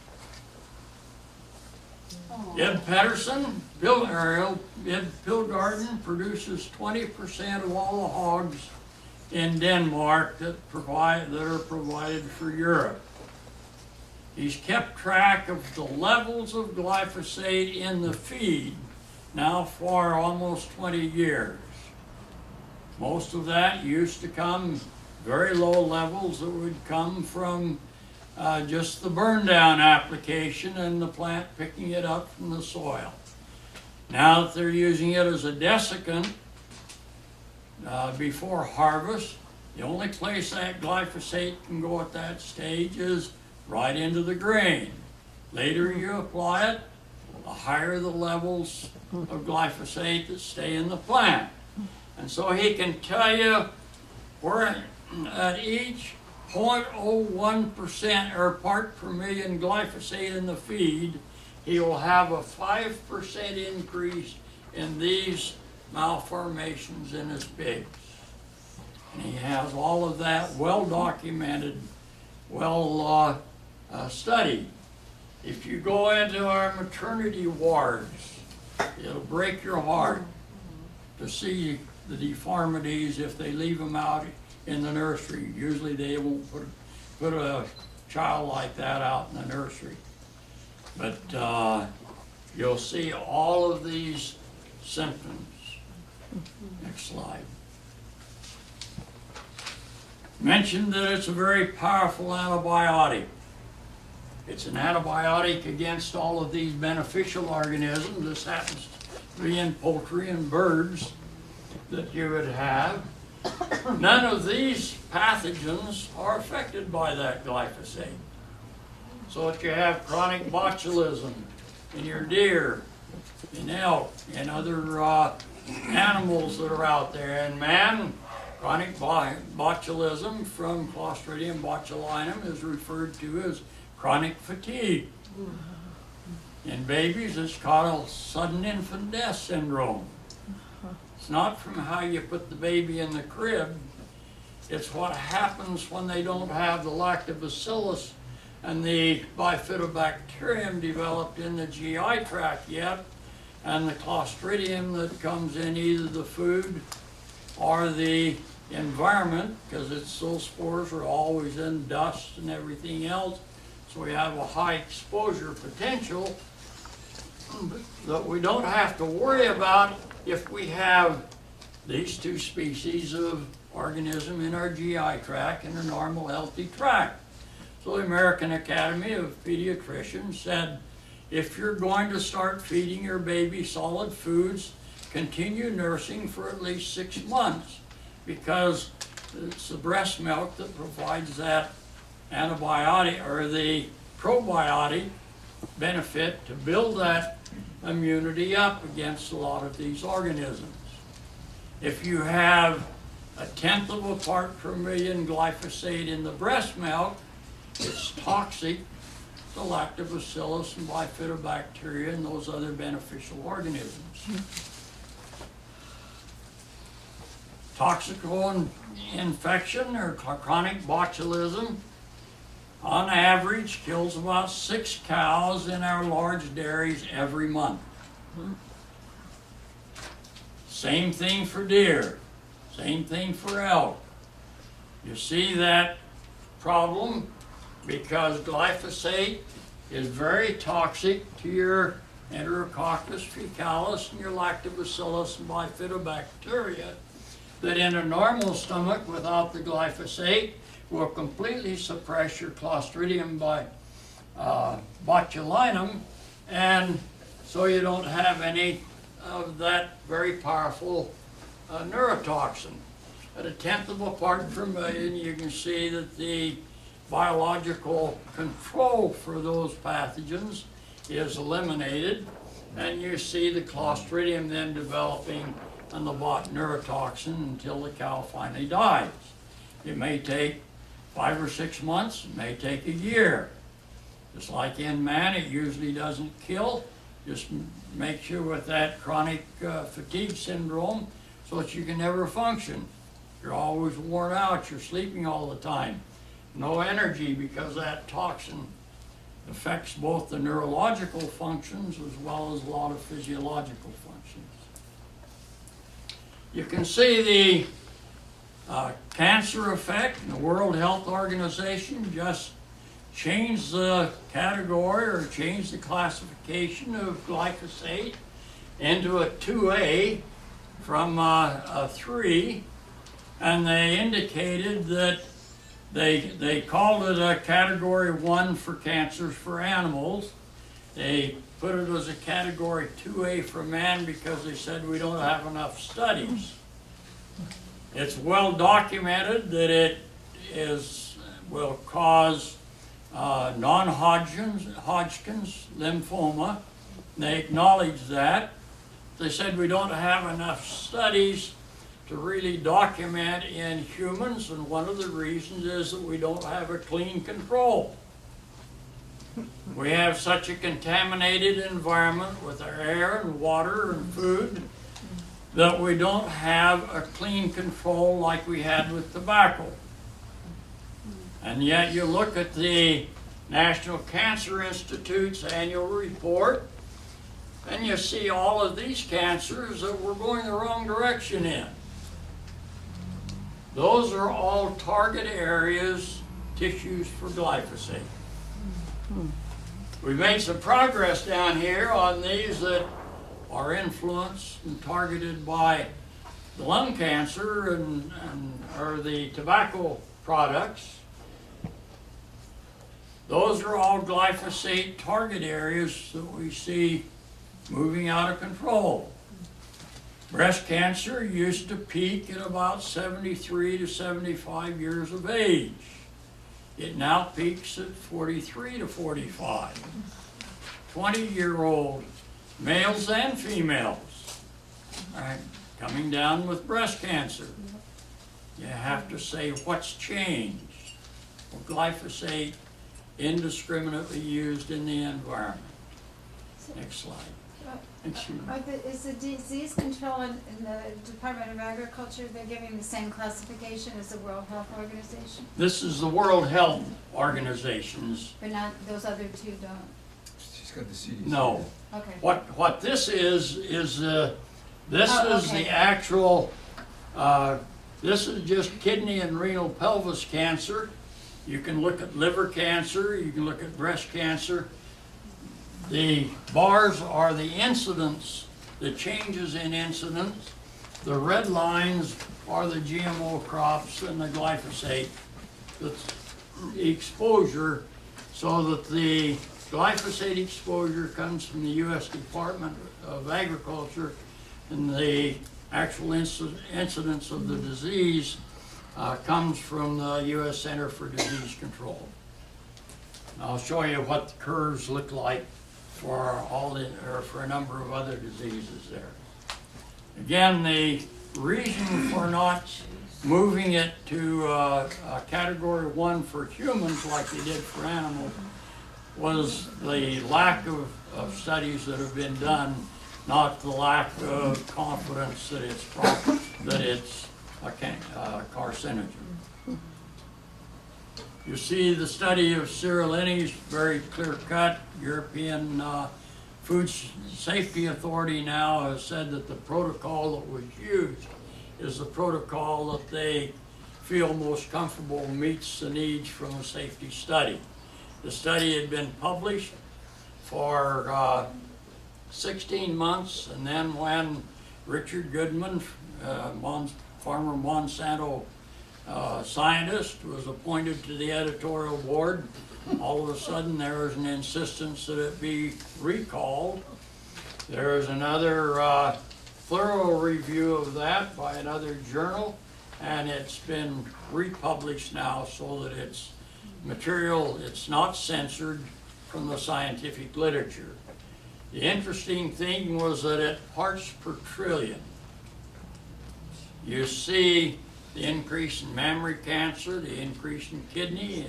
Ed Pedersen, Ed Pilgarden produces 20% of all the hogs in Denmark that are provided for Europe. He's kept track of the levels of glyphosate in the feed now for almost 20 years. Most of that used to come very low levels that would come from just the burn down application and the plant picking it up from the soil. Now that they're using it as a desiccant, before harvest. The only place that glyphosate can go at that stage is right into the grain. Later you apply it, the higher the levels of glyphosate that stay in the plant. And so he can tell you where at each 0.01% or part per million glyphosate in the feed, he will have a 5% increase in these malformations in his pigs. And he has all of that well documented, well studied. If you go into our maternity wards, it'll break your heart to see the deformities if they leave them out in the nursery. Usually they won't put a child like that out in the nursery. But you'll see all of these symptoms. Next slide. Mentioned that it's a very powerful antibiotic. It's an antibiotic against all of these beneficial organisms. This happens to be in poultry and birds that you would have. None of these pathogens are affected by that glyphosate. So if you have chronic botulism in your deer, in elk, and other animals that are out there, and man, chronic botulism from Clostridium botulinum is referred to as chronic fatigue. In babies, it's called sudden infant death syndrome. It's not from how you put the baby in the crib. It's what happens when they don't have the lactobacillus and the bifidobacterium developed in the GI tract yet, and the Clostridium that comes in either the food or the environment, because those spores are always in dust and everything else, so we have a high exposure potential that we don't have to worry about if we have these two species of organism in our GI tract and a normal healthy tract. So the American Academy of Pediatricians said, if you're going to start feeding your baby solid foods, continue nursing for at least 6 months, because it's the breast milk that provides that antibiotic or the probiotic benefit to build that immunity up against a lot of these organisms. If you have 1/10 of a part per million glyphosate in the breast milk, it's toxic to lactobacillus and bifidobacteria and those other beneficial organisms. Toxical infection or chronic botulism on average kills about 6 cows in our large dairies every month. Same thing for deer, same thing for elk. You see that problem because glyphosate is very toxic to your Enterococcus faecalis and your lactobacillus and bifidobacteria, that in a normal stomach without the glyphosate will completely suppress your Clostridium botulinum, and so you don't have any of that very powerful neurotoxin. At 1/10 of a part per million, you can see that the biological control for those pathogens is eliminated, and you see the Clostridium then developing and the neurotoxin until the cow finally dies. It may take 5 or 6 months, it may take a year. Just like in man, it usually doesn't kill, just makes you with that chronic fatigue syndrome so that you can never function. You're always worn out, you're sleeping all the time. No energy, because that toxin affects both the neurological functions as well as a lot of physiological functions. You can see the cancer effect. The World Health Organization just changed the category or changed the classification of glyphosate into a 2A from a 3, and they indicated that they called it a category 1 for cancers for animals. They put it as a category 2A for man because they said we don't have enough studies. It's well documented that it will cause non-Hodgkin's lymphoma. They acknowledge that. They said we don't have enough studies to really document in humans, and one of the reasons is that we don't have a clean control. We have such a contaminated environment with our air and water and food that we don't have a clean control like we had with tobacco. And yet you look at the National Cancer Institute's annual report, and you see all of these cancers that we're going the wrong direction in. Those are all target areas, tissues for glyphosate. We've made some progress down here on these that are influenced and targeted by the lung cancer or the tobacco products. Those are all glyphosate target areas that we see moving out of control. Breast cancer used to peak at about 73 to 75 years of age. It now peaks at 43 to 45. 20-year-old males and females are coming down with breast cancer. You have to say, what's changed? Well, glyphosate indiscriminately used in the environment. Next slide. Is the disease control in the Department of Agriculture, they're giving the same classification as the World Health Organization? This is the World Health Organization's. But not, those other two don't? She's got the CDC. No. Okay. What this is this Oh, is okay. the actual, this is just kidney and renal pelvis cancer. You can look at liver cancer, you can look at breast cancer. The bars are the incidence, the changes in incidence. The red lines are the GMO crops and the glyphosate, the exposure, so that the glyphosate exposure comes from the U.S. Department of Agriculture, and the actual incidence of the disease comes from the U.S. Center for Disease Control. I'll show you what the curves look like for for a number of other diseases there. Again, the reason for not moving it to category 1 for humans like they did for animals was the lack of studies that have been done, not the lack of confidence that it's a carcinogen. You see the study of Cyrillinis, very clear-cut. European Food Safety Authority now has said that the protocol that was used is the protocol that they feel most comfortable meets the needs from a safety study. The study had been published for 16 months, and then when Richard Goodman, former Monsanto scientist, was appointed to the editorial board, all of a sudden there was an insistence that it be recalled. There is another thorough review of that by another journal, and it's been republished now so that it's material, it's not censored from the scientific literature. The interesting thing was that at parts per trillion, you see the increase in mammary cancer, the increase in kidney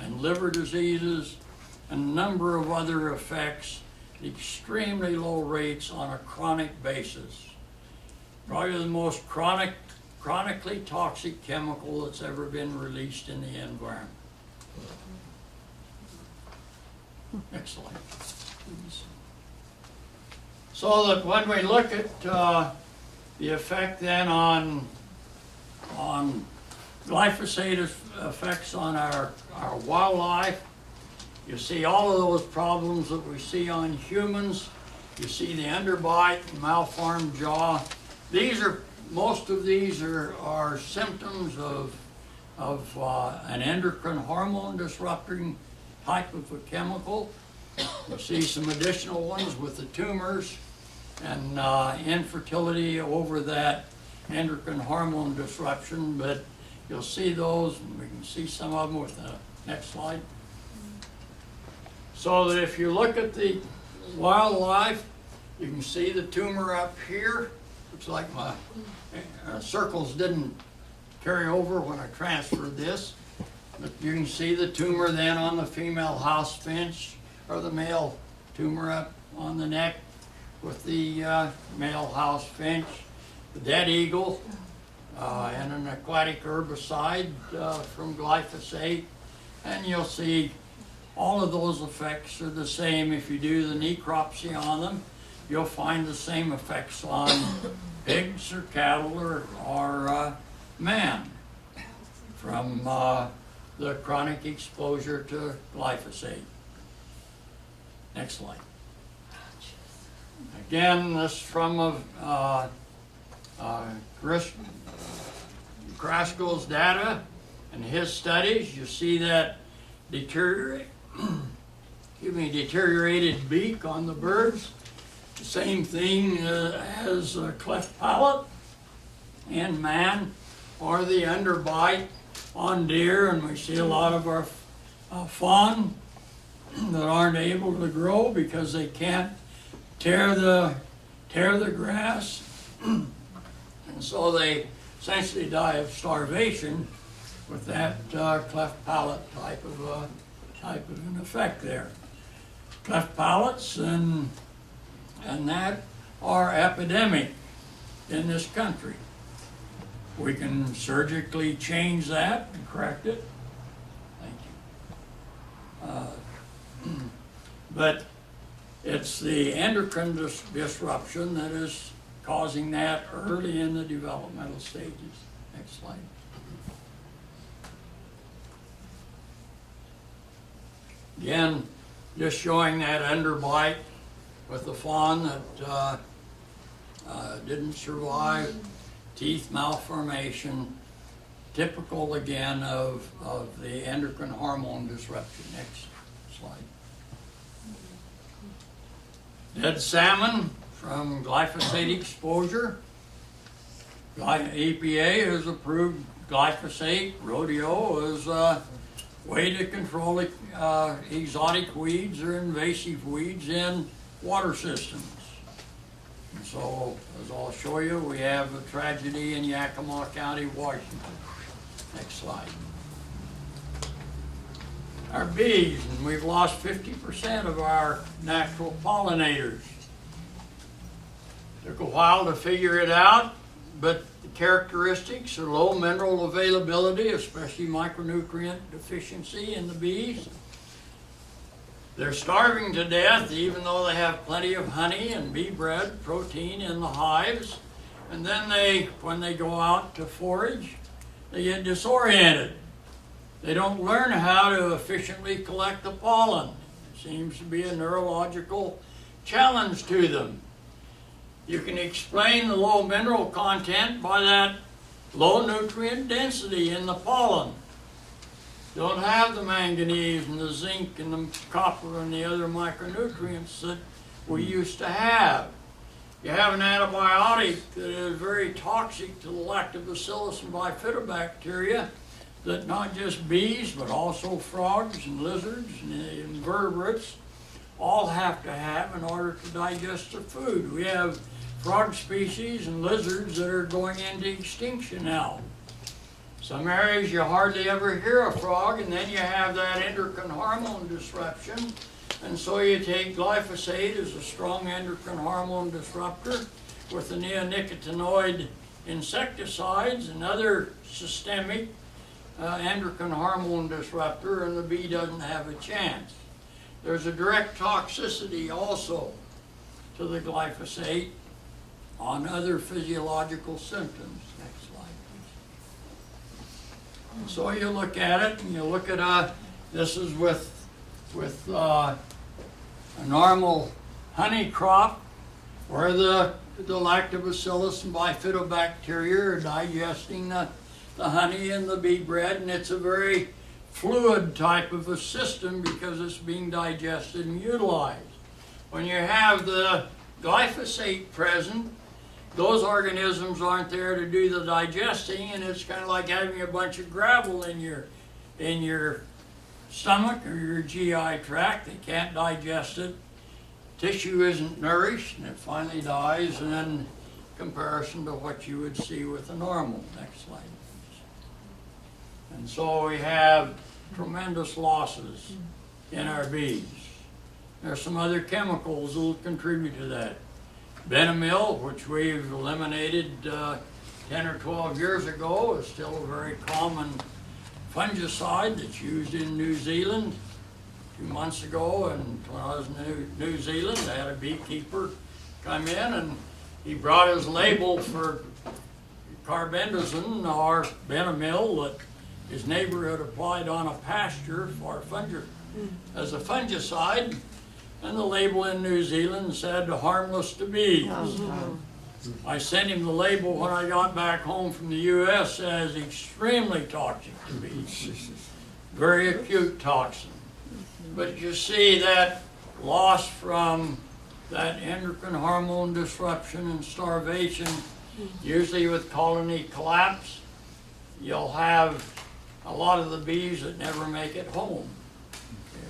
and liver diseases, and a number of other effects, extremely low rates on a chronic basis. Probably the most chronically toxic chemical that's ever been released in the environment. Next slide, please. So that when we look at the effect then on glyphosate effects on our wildlife, you see all of those problems that we see on humans. You see the underbite, malformed jaw. Most of these are symptoms of an endocrine hormone disrupting type of a chemical. You see some additional ones with the tumors and infertility over that endocrine hormone disruption, but you'll see those, and we can see some of them with the next slide. So that if you look at the wildlife, you can see the tumor up here. Looks like my circles didn't carry over when I transferred this. But you can see the tumor then on the female house finch, or the male tumor up on the neck with the male house finch, the dead eagle, and an aquatic herbicide from glyphosate. And you'll see all of those effects are the same. If you do the necropsy on them, you'll find the same effects on pigs or cattle or man from the chronic exposure to glyphosate. Next slide. Again, this from Kraskell's data and his studies. You see that deteriorated beak on the birds. The same thing as a cleft palate in man, or the underbite on deer, and we see a lot of our fawn that aren't able to grow because they can't tear the grass, and so they essentially die of starvation with that cleft palate type of an effect there. Cleft palates and that are epidemic in this country. We can surgically change that and correct it. Thank you. But it's the endocrine disruption that is causing that early in the developmental stages. Next slide. Again, just showing that underbite with the fawn that didn't survive, teeth malformation, typical again of the endocrine hormone disruption. Next slide. Dead salmon from glyphosate exposure. EPA has approved glyphosate, rodeo, as a way to control exotic weeds or invasive weeds in water systems. And so, as I'll show you, we have a tragedy in Yakima County, Washington. Next slide. Our bees, and we've lost 50% of our natural pollinators. Took a while to figure it out, but the characteristics are low mineral availability, especially micronutrient deficiency in the bees. They're starving to death even though they have plenty of honey and bee bread, protein in the hives. And then when they go out to forage, they get disoriented. They don't learn how to efficiently collect the pollen. It seems to be a neurological challenge to them. You can explain the low mineral content by that low nutrient density in the pollen. Don't have the manganese and the zinc and the copper and the other micronutrients that we used to have. You have an antibiotic that is very toxic to the lactobacillus and bifidobacteria that not just bees but also frogs and lizards and invertebrates all have to have in order to digest their food. We have frog species and lizards that are going into extinction now. Some areas you hardly ever hear a frog, and then you have that endocrine hormone disruption. And so you take glyphosate as a strong endocrine hormone disruptor with the neonicotinoid insecticides and other systemic endocrine hormone disruptor, and the bee doesn't have a chance. There's a direct toxicity also to the glyphosate on other physiological symptoms. Next slide, please. So you look at it, and you look at this is with a normal honey crop where the lactobacillus and bifidobacteria are digesting the honey and the bee bread, and it's a very fluid type of a system because it's being digested and utilized. When you have the glyphosate present, those organisms aren't there to do the digesting, and it's kind of like having a bunch of gravel in your stomach or your GI tract. They can't digest it. Tissue isn't nourished, and it finally dies, and then comparison to what you would see with a normal. Next slide, please. And so we have tremendous losses in our bees. There's some other chemicals that will contribute to that. Benamil, which we've eliminated 10 or 12 years ago, is still a very common fungicide that's used in New Zealand. 2 months ago, and when I was in New Zealand, I had a beekeeper come in, and he brought his label for carbendazole or Benamil that his neighbor had applied on a pasture for as a fungicide, and the label in New Zealand said harmless to bees. I sent him the label when I got back home from the U.S. as extremely toxic to bees, very acute toxin. But you see that loss from that endocrine hormone disruption and starvation, usually with colony collapse, you'll have a lot of the bees that never make it home.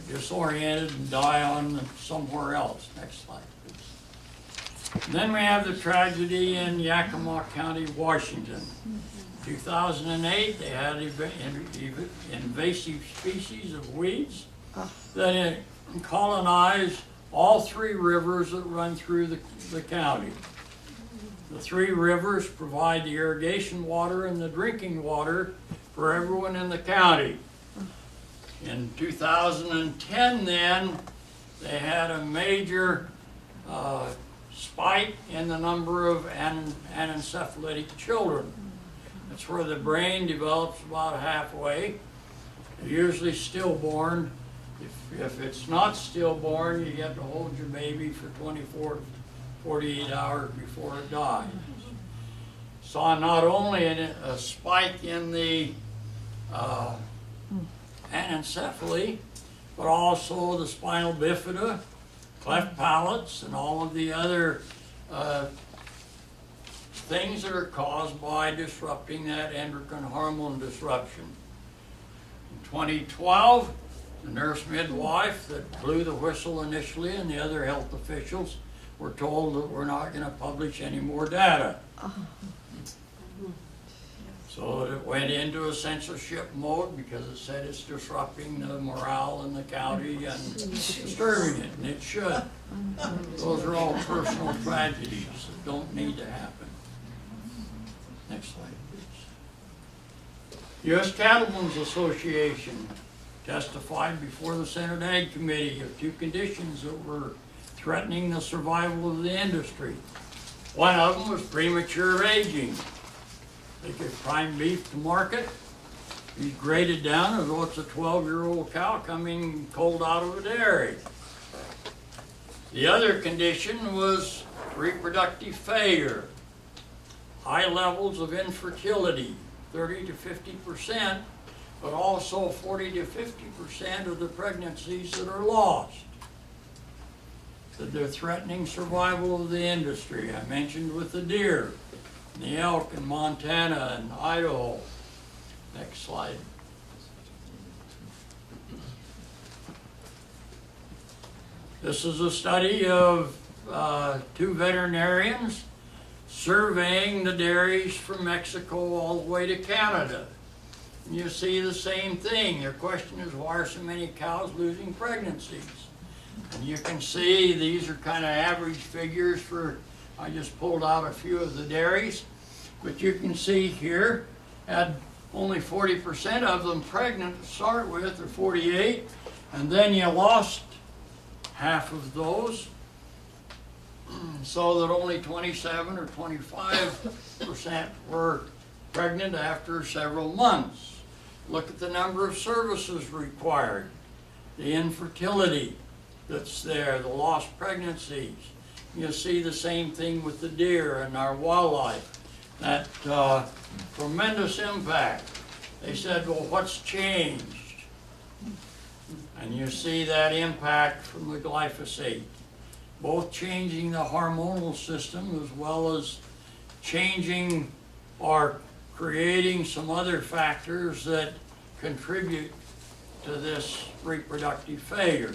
They're disoriented and die on somewhere else. Next slide, please. And then we have the tragedy in Yakima County, Washington. 2008, they had invasive species of weeds that colonized all 3 rivers that run through the county. The 3 rivers provide the irrigation water and the drinking water for everyone in the county. In 2010 then, they had a major spike in the number of anencephalitic children. That's where the brain develops about halfway. They're usually stillborn. If it's not stillborn, you get to hold your baby for 24 to 48 hours before it dies. Saw not only a spike in the anencephaly, but also the spinal bifida, cleft palates, and all of the other things that are caused by disrupting that endocrine hormone disruption. In 2012, the nurse midwife that blew the whistle initially and the other health officials were told that we're not going to publish any more data. So it went into a censorship mode because it said it's disrupting the morale in the county and disturbing it, and it should. Those are all personal tragedies that don't need to happen. Next slide, please. U.S. Cattlemen's Association testified before the Senate Ag Committee of 2 conditions that were threatening the survival of the industry. One of them was premature aging. They get prime beef to market. He's graded down as though it's a 12-year-old cow coming cold out of a dairy. The other condition was reproductive failure. High levels of infertility, 30 to 50%, but also 40 to 50% of the pregnancies that are lost. That they're threatening survival of the industry. I mentioned with the deer, and the elk in Montana and Idaho. Next slide. This is a study of 2 veterinarians surveying the dairies from Mexico all the way to Canada. And you see the same thing. Their question is, why are so many cows losing pregnancies? And you can see these are kind of average figures for, I just pulled out a few of the dairies, but you can see here, had only 40% of them pregnant to start with, or 48, and then you lost half of those, so that only 27 or 25% were pregnant after several months. Look at the number of services required, the infertility that's there, the lost pregnancies. You'll see the same thing with the deer and our wildlife. That tremendous impact. They said, well, what's changed? And you see that impact from the glyphosate, both changing the hormonal system as well as changing or creating some other factors that contribute to this reproductive failure.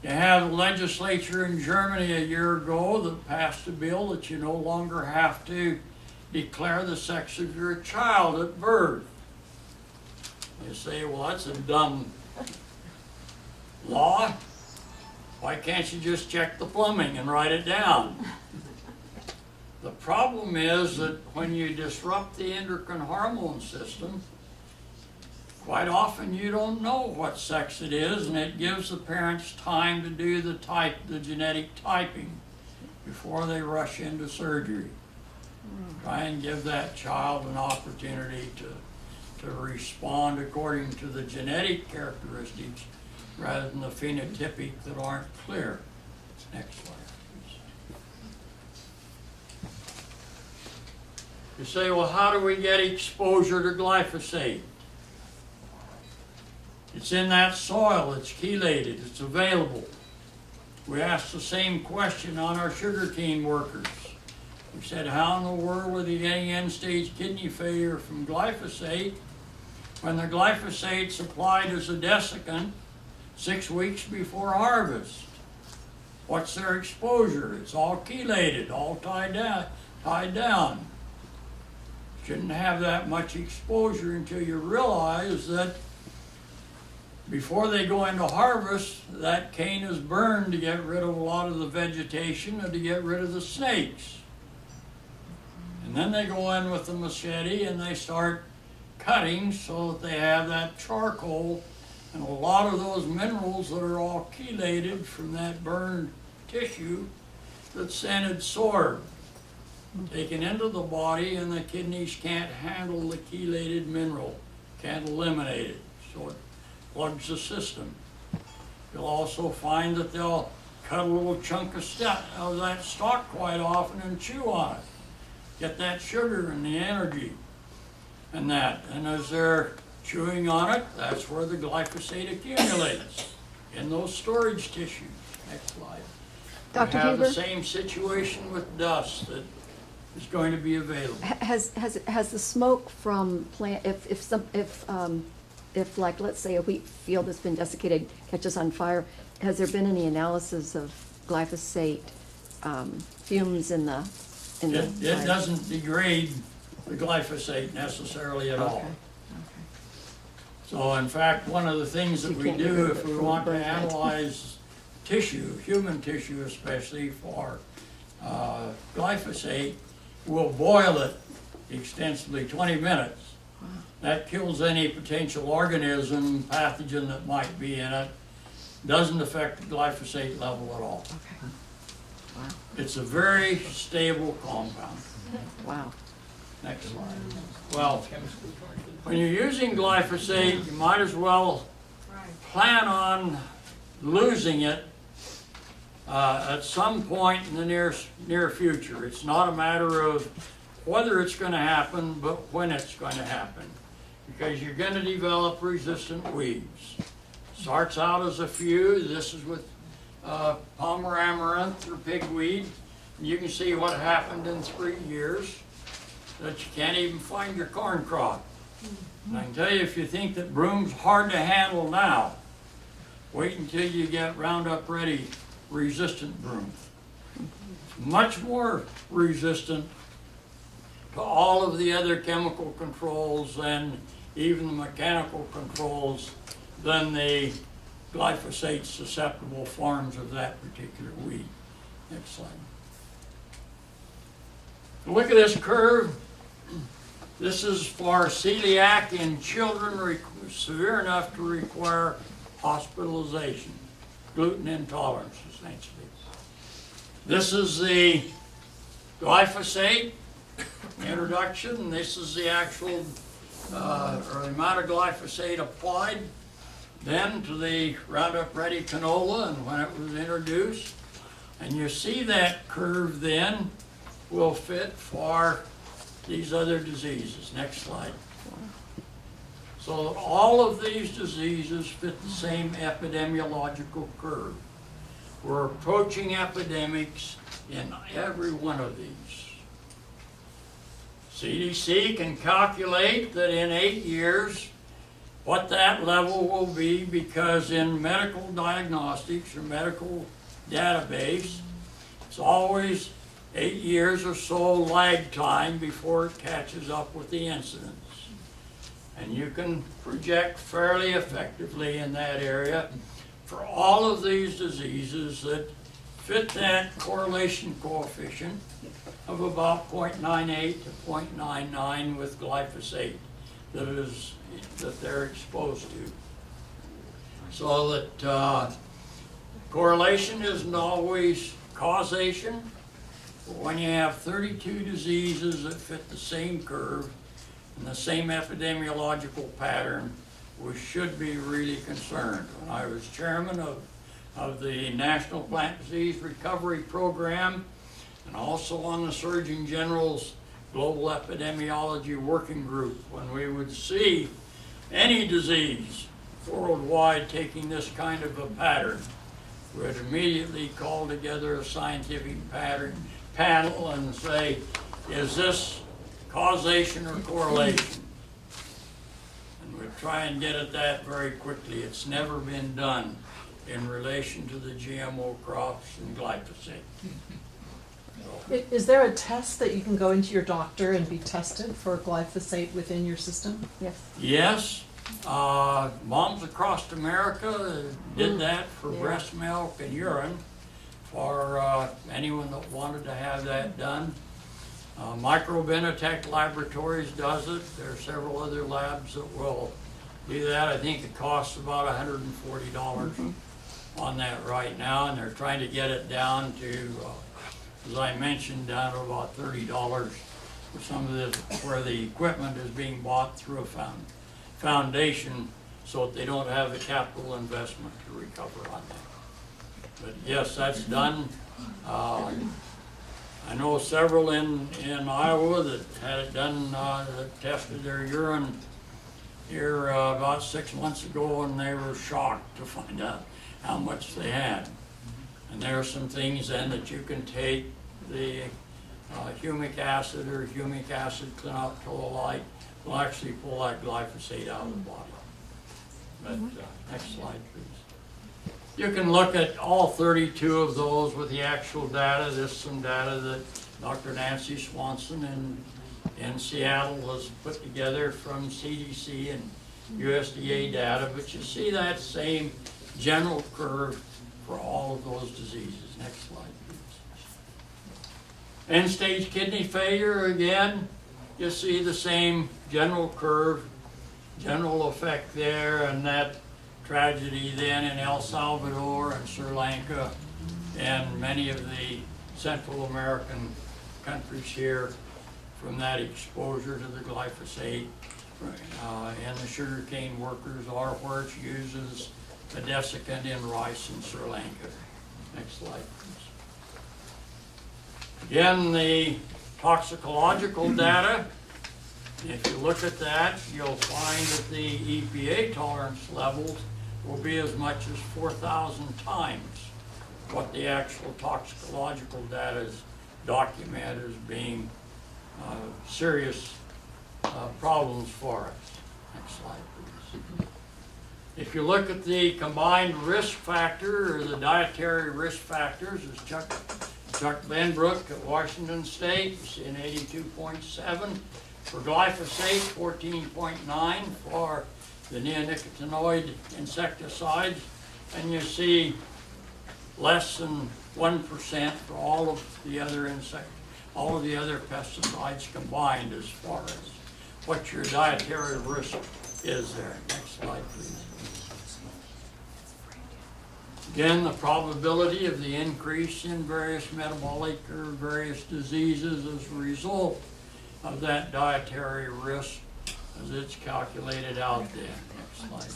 You have the legislature in Germany a year ago that passed a bill that you no longer have to declare the sex of your child at birth. You say, well, that's a dumb law. Why can't you just check the plumbing and write it down? The problem is that when you disrupt the endocrine hormone system, quite often you don't know what sex it is, and it gives the parents time to do the genetic typing before they rush into surgery. Try and give that child an opportunity to respond according to the genetic characteristics rather than the phenotypic that aren't clear. Next slide, please. You say, well, how do we get exposure to glyphosate? It's in that soil, it's chelated, it's available. We asked the same question on our sugarcane workers. We said, how in the world are they getting end-stage kidney failure from glyphosate when the glyphosate's applied as a desiccant 6 weeks before harvest? What's their exposure? It's all chelated, all tied down. Shouldn't have that much exposure until you realize that before they go into harvest, that cane is burned to get rid of a lot of the vegetation and to get rid of the snakes. And then they go in with the machete and they start cutting so that they have that charcoal and a lot of those minerals that are all chelated from that burned tissue that's then absorbed, taken into the body, and the kidneys can't handle the chelated mineral, can't eliminate it, so it plugs the system. You'll also find that they'll cut a little chunk of that stalk quite often and chew on it. Get that sugar and the energy and that. And as they're chewing on it, that's where the glyphosate accumulates, in those storage tissues. Next slide. Dr. We have Huber? the same situation with dust that is going to be available. Has the smoke from plant, if like, let's say a wheat field that's been desiccated catches on fire, has there been any analysis of glyphosate fumes in the It doesn't degrade the glyphosate necessarily at all. Okay. So in fact, one of the things that You we can't get do rid of if it we from want to burn it. analyze tissue, human tissue especially, for glyphosate, we'll boil it extensively 20 minutes. That kills any potential organism, pathogen that might be in it. Doesn't affect the glyphosate level at all. Okay. Wow. It's a very stable compound. Wow. Next slide. Well, when you're using glyphosate, you might as well plan on losing it at some point in the near future. It's not a matter of whether it's going to happen, but when it's going to happen. Because you're going to develop resistant weeds. Starts out as a few. This is with Palmer amaranth or pigweed. And you can see what happened in 3 years, that you can't even find your corn crop. And I can tell you, if you think that broom's hard to handle now, wait until you get Roundup Ready resistant broom. Much more resistant to all of the other chemical controls and even the mechanical controls than the glyphosate susceptible forms of that particular weed. Next slide. Look at this curve. This is for celiac in children severe enough to require hospitalization, gluten intolerance essentially. This is the glyphosate introduction, and this is the actual or the amount of glyphosate applied then to the Roundup Ready canola and when it was introduced. And you see that curve then will fit for these other diseases. Next slide. So all of these diseases fit the same epidemiological curve. We're approaching epidemics in every one of these. CDC can calculate that in 8 years what that level will be, because in medical diagnostics or medical database, it's always 8 years or so lag time before it catches up with the incidence. And you can project fairly effectively in that area for all of these diseases that fit that correlation coefficient of about 0.98 to 0.99 with glyphosate that they're exposed to. So that correlation isn't always causation, but when you have 32 diseases that fit the same curve and the same epidemiological pattern, we should be really concerned. When I was chairman of the National Plant Disease Recovery Program, and also on the Surgeon General's Global Epidemiology Working Group, when we would see any disease worldwide taking this kind of a pattern, we would immediately call together a scientific panel and say, is this causation or correlation? And we'd try and get at that very quickly. It's never been done in relation to the GMO crops and glyphosate. Is there a test that you can go into your doctor and be tested for glyphosate within your system? Yes. Yes, moms across America did that for breast milk and urine for anyone that wanted to have that done. Microbenotech Laboratories does it. There are several other labs that will do that. I think it costs about $140 on that right now, and they're trying to get it down to as I mentioned, down to about $30 for some of this, where the equipment is being bought through a foundation, so that they don't have the capital investment to recover on that. But yes, that's done. I know several in Iowa that had it done, that tested their urine here about 6 months ago, and they were shocked to find out how much they had. And there are some things then that you can take the humic acid or humic acid clinoptolite will actually pull that glyphosate out of the body. But next slide, please. You can look at all 32 of those with the actual data. This is some data that Dr. Nancy Swanson in Seattle has put together from CDC and USDA data, but you see that same general curve for all of those diseases. Next slide, please. End-stage kidney failure, again, you see the same general curve, general effect there, and that tragedy then in El Salvador and Sri Lanka and many of the Central American countries here from that exposure to the glyphosate, and the sugarcane workers are where it's used as a desiccant in rice in Sri Lanka. Next slide, please. Again, the toxicological data, if you look at that, you'll find that the EPA tolerance levels will be as much as 4,000 times what the actual toxicological data is documented as being serious problems for us. Next slide, please. If you look at the combined risk factor, or the dietary risk factors, as Chuck Benbrook at Washington State, you see an 82.7 for glyphosate, 14.9 for the neonicotinoid insecticides, and you see less than 1% for all of the other pesticides combined as far as what your dietary risk is there. Next slide, please. Again, the probability of the increase in various metabolic or various diseases as a result of that dietary risk as it's calculated out there. Next slide.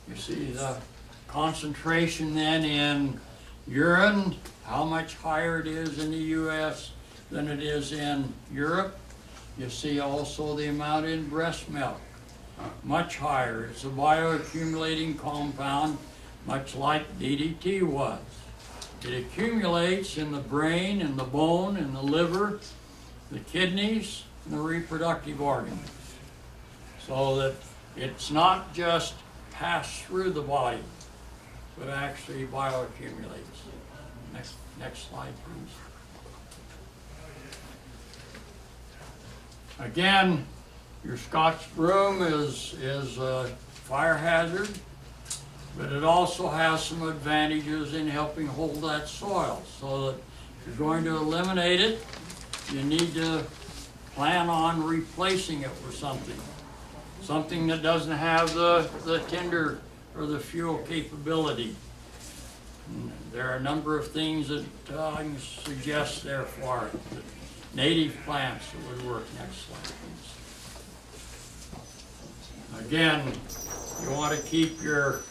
You see the concentration then in urine, how much higher it is in the U.S. than it is in Europe. You see also the amount in breast milk, much higher. It's a bioaccumulating compound, much like DDT was. It accumulates in the brain, in the bone, in the liver, the kidneys, and the reproductive organs. So that it's not just passed through the body, but actually bioaccumulates. Next slide, please. Again, your Scotch broom is a fire hazard, but it also has some advantages in helping hold that soil. So that if you're going to eliminate it, you need to plan on replacing it with something that doesn't have the tinder or the fuel capability. And there are a number of things that I can suggest there for it. Native plants that would work. Next slide, please. Again, you want to keep your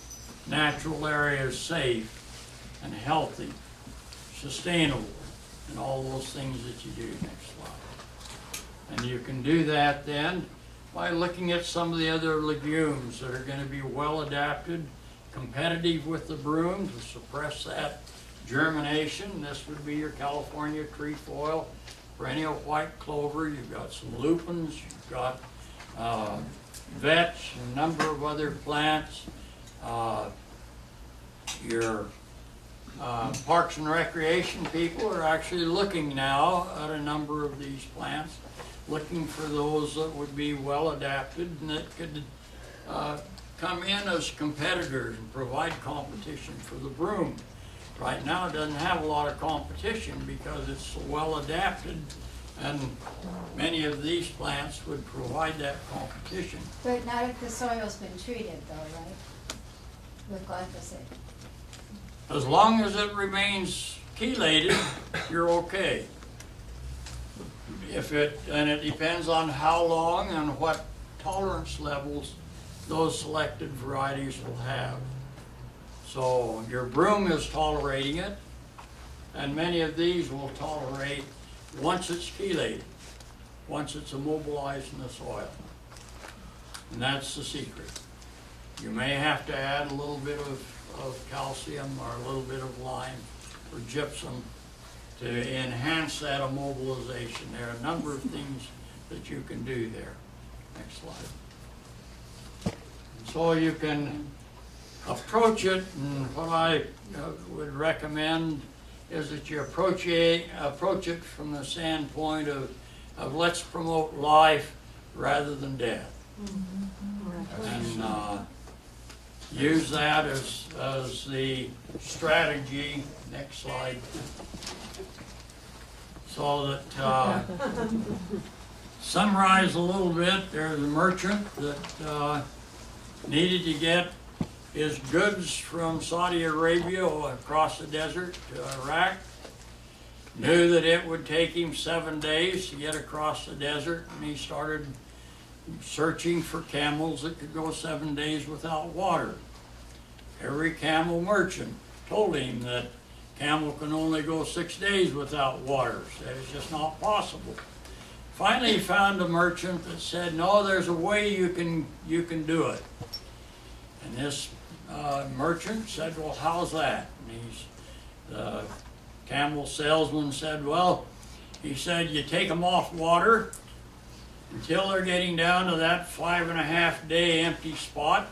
natural areas safe and healthy, sustainable, and all those things that you do. Next slide. And you can do that then by looking at some of the other legumes that are going to be well adapted, competitive with the broom to suppress that germination. This would be your California trefoil, perennial white clover. You've got some lupins, you've got vetch, a number of other plants. Your Parks and Recreation people are actually looking now at a number of these plants, looking for those that would be well adapted and that could come in as competitors and provide competition for the broom. Right now it doesn't have a lot of competition because it's so well adapted, and many of these plants would provide that competition. But not if the soil's been treated though, right? With glyphosate. As long as it remains chelated, you're okay. And it depends on how long and what tolerance levels those selected varieties will have. So your broom is tolerating it, and many of these will tolerate once it's chelated, once it's immobilized in the soil. And that's the secret. You may have to add a little bit of calcium or a little bit of lime or gypsum to enhance that immobilization. There are a number of things that you can do there. Next slide. So you can approach it, and what I would recommend is that you approach it from the standpoint of let's promote life rather than death. And use that as the strategy. Next slide. So that summarize a little bit, there's a merchant that needed to get his goods from Saudi Arabia across the desert to Iraq. Knew that it would take him 7 days to get across the desert, and he started searching for camels that could go 7 days without water. Every camel merchant told him that camel can only go 6 days without water. Said it's just not possible. Finally, he found a merchant that said, "No, there's a way you can do it." And this merchant said, "Well, how's that?" And the camel salesman said, "Well," he said, "you take them off water until they're getting down to that 5.5 day empty spot.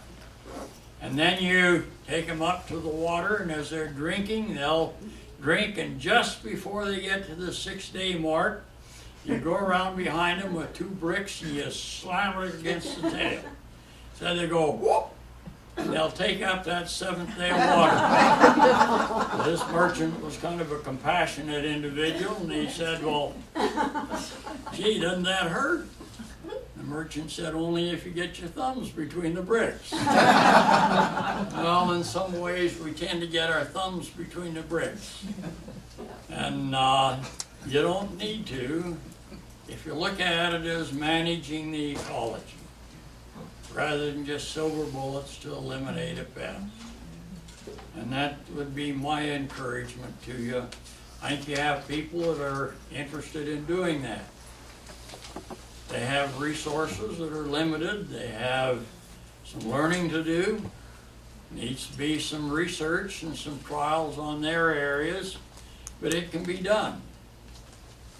And then you take them up to the water, and as they're drinking, they'll drink, and just before they get to the 6 day mark, you go around behind them with 2 bricks and you slam it against the tail." So they go, whoop, and they'll take up that 7th day of water. This merchant was kind of a compassionate individual, and he said, "Well, gee, doesn't that hurt?" The merchant said, "Only if you get your thumbs between the bricks." Well, in some ways, we tend to get our thumbs between the bricks. And you don't need to, if you look at it as managing the ecology, rather than just silver bullets to eliminate a pest. And that would be my encouragement to you. I think you have people that are interested in doing that. They have resources that are limited. They have some learning to do. Needs to be some research and some trials on their areas, but it can be done.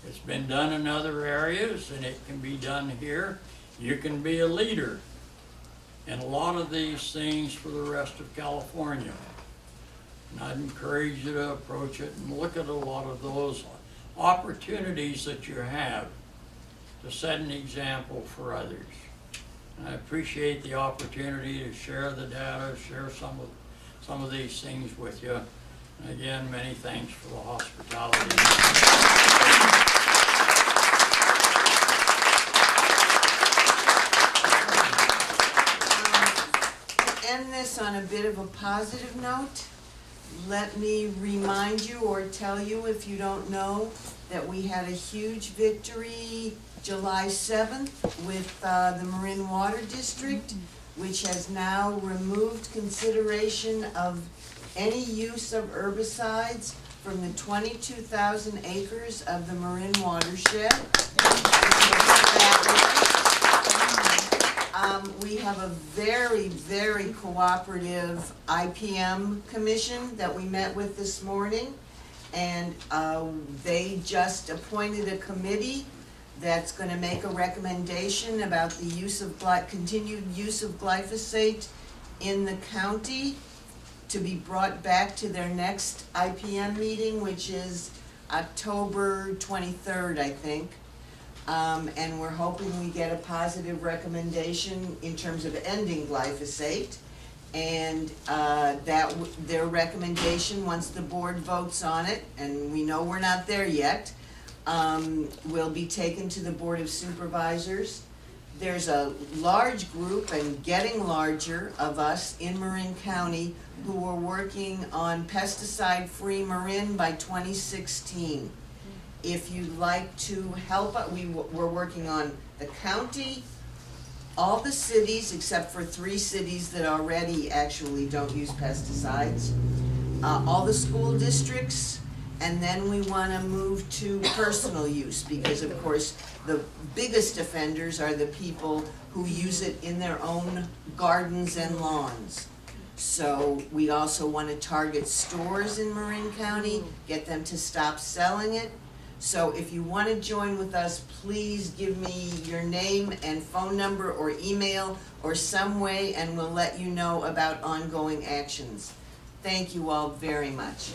It's been done in other areas and it can be done here. You can be a leader in a lot of these things for the rest of California. And I'd encourage you to approach it and look at a lot of those opportunities that you have to set an example for others. And I appreciate the opportunity to share the data, share some of these things with you. And again, many thanks for the hospitality. To end this on a bit of a positive note, let me remind you or tell you if you don't know that we had a huge victory July 7th with the Marin Water District, which has now removed consideration of any use of herbicides from the 22,000 acres of the Marin watershed. We have a very, very cooperative IPM commission that we met with this morning, and they just appointed a committee that's going to make a recommendation about the use of continued use of glyphosate in the county to be brought back to their next IPM meeting, which is October 23rd, I think. And we're hoping we get a positive recommendation in terms of ending glyphosate. And their recommendation, once the board votes on it, and we know we're not there yet, will be taken to the Board of Supervisors. There's a large group, and getting larger, of us in Marin County who are working on pesticide-free Marin by 2016. If you'd like to help, we're working on the county, all the cities except for 3 cities that already actually don't use pesticides, all the school districts, and then we want to move to personal use, because of course the biggest offenders are the people who use it in their own gardens and lawns. So we also want to target stores in Marin County, get them to stop selling it. So if you want to join with us, please give me your name and phone number or email or some way, and we'll let you know about ongoing actions. Thank you all very much.